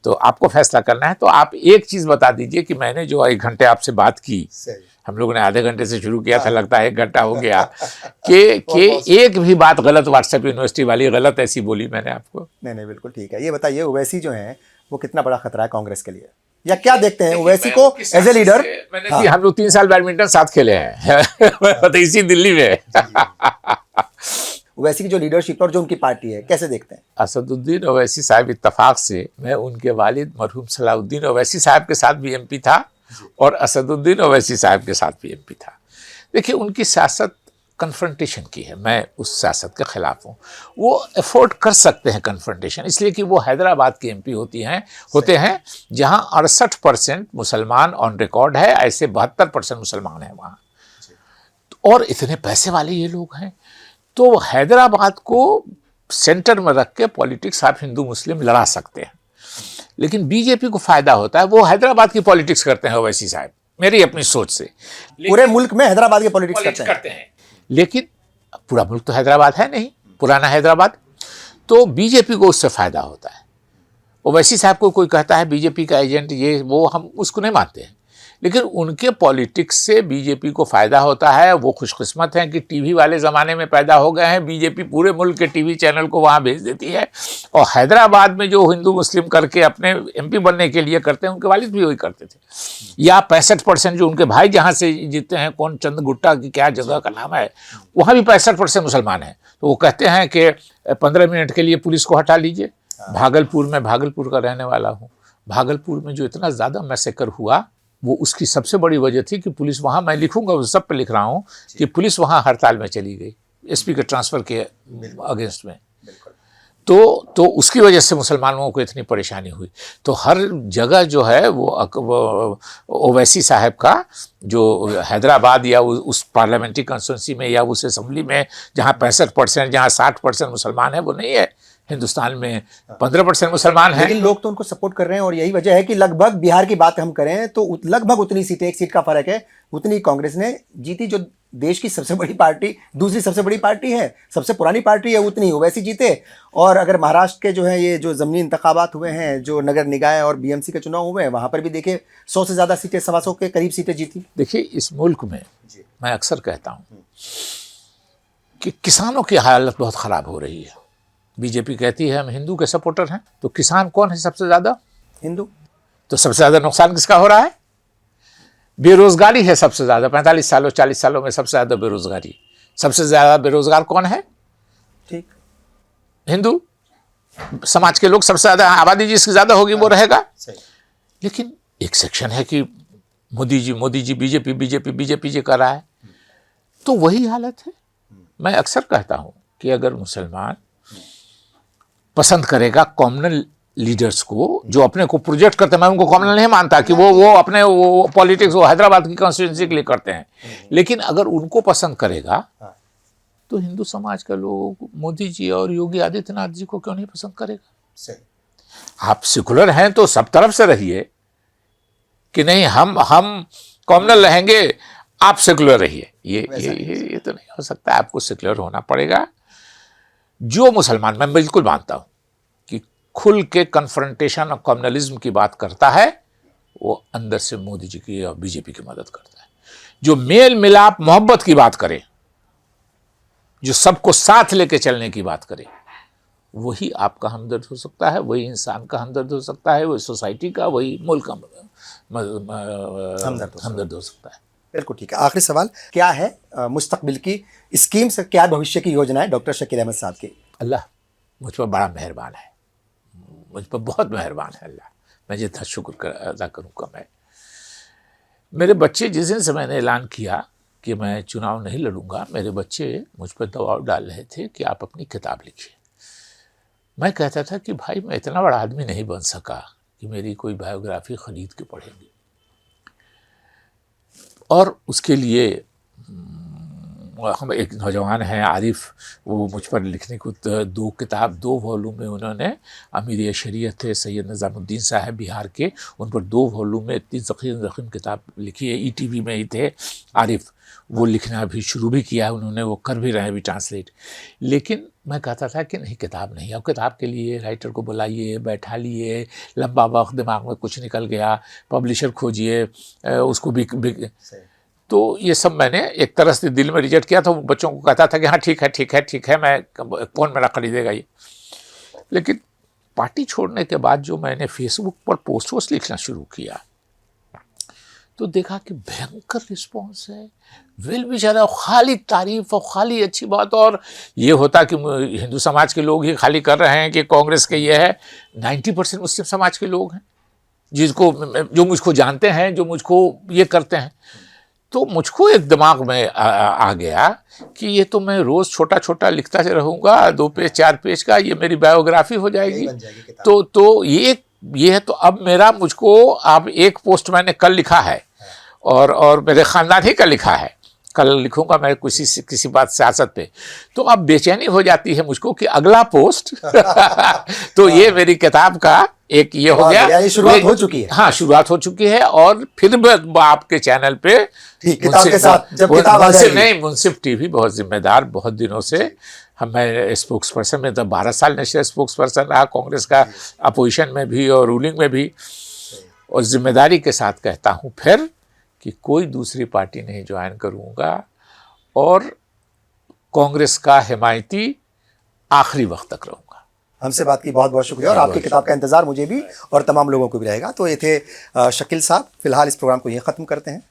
तो आपको फैसला करना है। तो आप एक चीज़ बता दीजिए कि मैंने जो 1 घंटे आपसे बात की, हम लोगों ने आधे घंटे से शुरू किया था, लगता है 1 घंटा हो गया, कि एक भी बात गलत व्हाट्सएप यूनिवर्सिटी वाली गलत ऐसी बोली मैंने आपको? नहीं, बिल्कुल ठीक है। ये बताइए, ओवैसी जो है वो कितना बड़ा खतरा है कांग्रेस के लिए, या क्या देखते हैं ओवैसी को एज ए लीडर? मैंने हम लोग 3 साल बैडमिंटन साथ खेले हैं इसी दिल्ली में। ओवैसी की जो लीडरशिप और जो उनकी पार्टी है, कैसे देखते हैं? असदुद्दीन ओवैसी साहब, इत्तफाक से मैं उनके वालिद मरहूम सलाउद्दीन ओवैसी साहब के साथ भी एमपी था और असदुद्दीन ओवैसी साहब के साथ भी एमपी था। देखिए, उनकी सियासत कन्फ्रंटेशन की है, मैं उस सियासत के खिलाफ हूँ। वो अफोर्ड कर सकते हैं कन्फ्रंटेशन, इसलिए कि वो हैदराबाद की एमपी होते हैं जहाँ 68% मुसलमान ऑन रिकॉर्ड है, ऐसे 72% मुसलमान हैं वहाँ, और इतने पैसे वाले ये लोग हैं। तो हैदराबाद को सेंटर में रख के पॉलिटिक्स आप हिंदू मुस्लिम लड़ा सकते हैं, लेकिन बीजेपी को फायदा होता है, वो हैदराबाद की पॉलिटिक्स करते हैं ओवैसी साहब, मेरी अपनी सोच से। पूरे मुल्क में हैदराबाद की पॉलिटिक्स करते हैं, लेकिन पूरा मुल्क तो हैदराबाद है नहीं, पुराना हैदराबाद, तो बीजेपी को उससे फायदा होता है। ओवैसी साहब को कोई कहता है बीजेपी का एजेंट ये वो, हम उसको नहीं मानते हैं, लेकिन उनके पॉलिटिक्स से बीजेपी को फायदा होता है। वो खुशकिस्मत हैं कि टीवी वाले ज़माने में पैदा हो गए हैं, बीजेपी पूरे मुल्क के टीवी चैनल को वहाँ भेज देती है। और हैदराबाद में जो हिंदू मुस्लिम करके अपने एमपी बनने के लिए करते हैं, उनके वालिद भी वही करते थे। या 65% जो उनके भाई जहाँ से जीते हैं, कौन चंद गुट्टा की क्या जगह का नाम है, वहाँ भी 65% मुसलमान हैं। तो वो कहते हैं कि 15 मिनट के लिए पुलिस को हटा लीजिए। भागलपुर में, भागलपुर का रहने वाला हूँ, भागलपुर में जो इतना ज़्यादा मैसेकर हुआ, वो उसकी सबसे बड़ी वजह थी कि पुलिस वहाँ, मैं लिखूंगा उस सब पे लिख रहा हूँ कि पुलिस वहाँ हड़ताल में चली गई एसपी के ट्रांसफ़र के अगेंस्ट में। तो उसकी वजह से मुसलमानों को इतनी परेशानी हुई। तो हर जगह जो है वो ओवैसी साहब का जो हैदराबाद या उस पार्लियामेंट्री कंस्टिट्यूंसी में या उस असेंबली में जहाँ 65%, जहाँ 60% मुसलमान है, वो नहीं है। हिंदुस्तान में 15% मुसलमान हैं, लेकिन लोग तो उनको सपोर्ट कर रहे हैं। और यही वजह है कि लगभग बिहार की बात हम करें तो लगभग उतनी सीटें, 1 सीट का फर्क है, उतनी कांग्रेस ने जीती, जो देश की सबसे बड़ी पार्टी, दूसरी सबसे बड़ी पार्टी है, सबसे पुरानी पार्टी है, उतनी ओवैसी जीते। और अगर महाराष्ट्र के जो है ये जो ज़मीनी इंतखाबात हुए हैं, जो नगर निकाय और बीएमसी के चुनाव हुए हैं, वहाँ पर भी देखिए 100 से ज़्यादा सीटें, 125 के करीब सीटें जीती। देखिए, इस मुल्क में मैं अक्सर कहता हूँ कि किसानों की हालत बहुत ख़राब हो रही है। बीजेपी कहती है हम हिंदू के सपोर्टर हैं, तो किसान कौन है सबसे ज़्यादा? हिंदू। तो सबसे ज़्यादा नुकसान किसका हो रहा है? बेरोजगारी है सबसे ज़्यादा। 45 सालों 40 सालों में सबसे ज़्यादा बेरोजगारी। सबसे ज़्यादा बेरोजगार कौन है? ठीक, हिंदू समाज के लोग। सबसे ज़्यादा आबादी जिसकी ज़्यादा होगी वो रहेगा। लेकिन एक सेक्शन है कि मोदी जी बीजेपी जी कर रहा है, तो वही हालत है। मैं अक्सर कहता हूँ कि अगर मुसलमान पसंद करेगा कॉमनल लीडर्स को, जो अपने को प्रोजेक्ट करते हैं, मैं उनको कॉमनल नहीं मानता कि वो अपने वो पॉलिटिक्स वो हैदराबाद की कॉन्स्टिट्यूंसी के लिए करते हैं, लेकिन अगर उनको पसंद करेगा तो हिंदू समाज का लोग मोदी जी और योगी आदित्यनाथ जी को क्यों नहीं पसंद करेगा? सही। आप सेकुलर हैं तो सब तरफ से रहिए कि नहीं हम कॉमनल रहेंगे, आप सेकुलर रहिए, ये तो नहीं हो सकता। आपको सेकुलर होना पड़ेगा। जो मुसलमान, मैं बिल्कुल मानता हूं कि खुल के कन्फ्रंटेशन और कम्युनलिज्म की बात करता है, वो अंदर से मोदी जी की और बीजेपी की मदद करता है। जो मेल मिलाप मोहब्बत की बात करे, जो सबको साथ लेके चलने की बात करे, वही आपका हमदर्द हो सकता है, वही इंसान का हमदर्द हो सकता है, वही सोसाइटी का, वही मुल्क का हमदर्द हो सकता है। बिल्कुल ठीक है। आखिरी सवाल, क्या है मुस्तकबिल की स्कीम्स, क्या भविष्य की योजना है डॉक्टर शकील अहमद साहब की? अल्लाह मुझ पर बड़ा मेहरबान है, मुझ पर बहुत मेहरबान है अल्लाह। मैं जितना शुक्र अदा करूँ कम है। मेरे बच्चे, जिस दिन से मैंने ऐलान किया कि मैं चुनाव नहीं लड़ूंगा, मेरे बच्चे मुझ पर दबाव डाल रहे थे कि आप अपनी किताब लिखिए। मैं कहता था कि भाई मैं इतना बड़ा आदमी नहीं बन सका कि मेरी कोई बायोग्राफी खरीद के पढ़ेंगे, और उसके लिए हम एक नौजवान हैं आरिफ, वो मुझ पर लिखने को 2 किताब 2 वॉल्यूम में उन्होंने, अमीर शरीयत थे सैयद निज़ामुद्दीन साहब बिहार के, उन पर 2 वॉल्यूम में इतनी ज़ख़ीम किताब लिखी है। ETV में ही थे आरिफ, वो लिखना भी शुरू भी किया है उन्होंने, वो कर भी रहे हैं अभी ट्रांसलेट। लेकिन मैं कहता था कि नहीं, किताब नहीं, अब किताब के लिए राइटर को बुलाइए, बैठा लिए, लंबा वक्त, दिमाग में कुछ निकल गया, पब्लिशर खोजिए, उसको भी तो ये सब मैंने एक तरह से दिल में रिजेक्ट किया था। बच्चों को कहता था कि हाँ ठीक है, मैं कौन मेरा खरीदेगा ये। लेकिन पार्टी छोड़ने के बाद जो मैंने फेसबुक पर पोस्ट लिखना शुरू किया, तो देखा कि भयंकर रिस्पॉन्स है, वेल विचारा, खाली तारीफ और खाली अच्छी बात। और ये होता कि हिंदू समाज के लोग ही खाली कर रहे हैं कि कांग्रेस के ये है, 90% मुस्लिम समाज के लोग हैं जो मुझको जानते हैं, जो मुझको ये करते हैं। तो मुझको एक दिमाग में आ गया कि ये तो मैं रोज़ छोटा छोटा लिखता रहूँगा, 2 पेज 4 पेज का, ये मेरी बायोग्राफी हो जाएगी। तो ये है। तो अब मुझको अब एक पोस्ट मैंने कल लिखा है, और मेरे ख़ानदान ही का लिखा है, कल लिखूंगा मैं किसी बात सियासत पे। तो अब बेचैनी हो जाती है मुझको कि अगला पोस्ट तो ये मेरी किताब का एक ये हो गया, शुरुआत हो चुकी है। हाँ, शुरुआत हो चुकी है। और फिर आपके चैनल पे किताब के साथ जब किताब आ जाएगी, नहीं, मुंसिफ टीवी बहुत जिम्मेदार, बहुत दिनों से मैं स्पोक्स पर्सन में, तो 12 साल नेशनल स्पोक्स पर्सन रहा कांग्रेस का, अपोजिशन में भी और रूलिंग में भी। और जिम्मेदारी के साथ कहता हूँ फिर कि कोई दूसरी पार्टी नहीं ज्वाइन करूँगा, और कांग्रेस का हिमायती आखिरी वक्त तक रहूँगा। हमसे बात की बहुत बहुत शुक्रिया, और आपकी किताब का इंतजार मुझे भी और तमाम लोगों को भी रहेगा। तो ये थे शकील साहब। फिलहाल इस प्रोग्राम को यहीं ख़त्म करते हैं।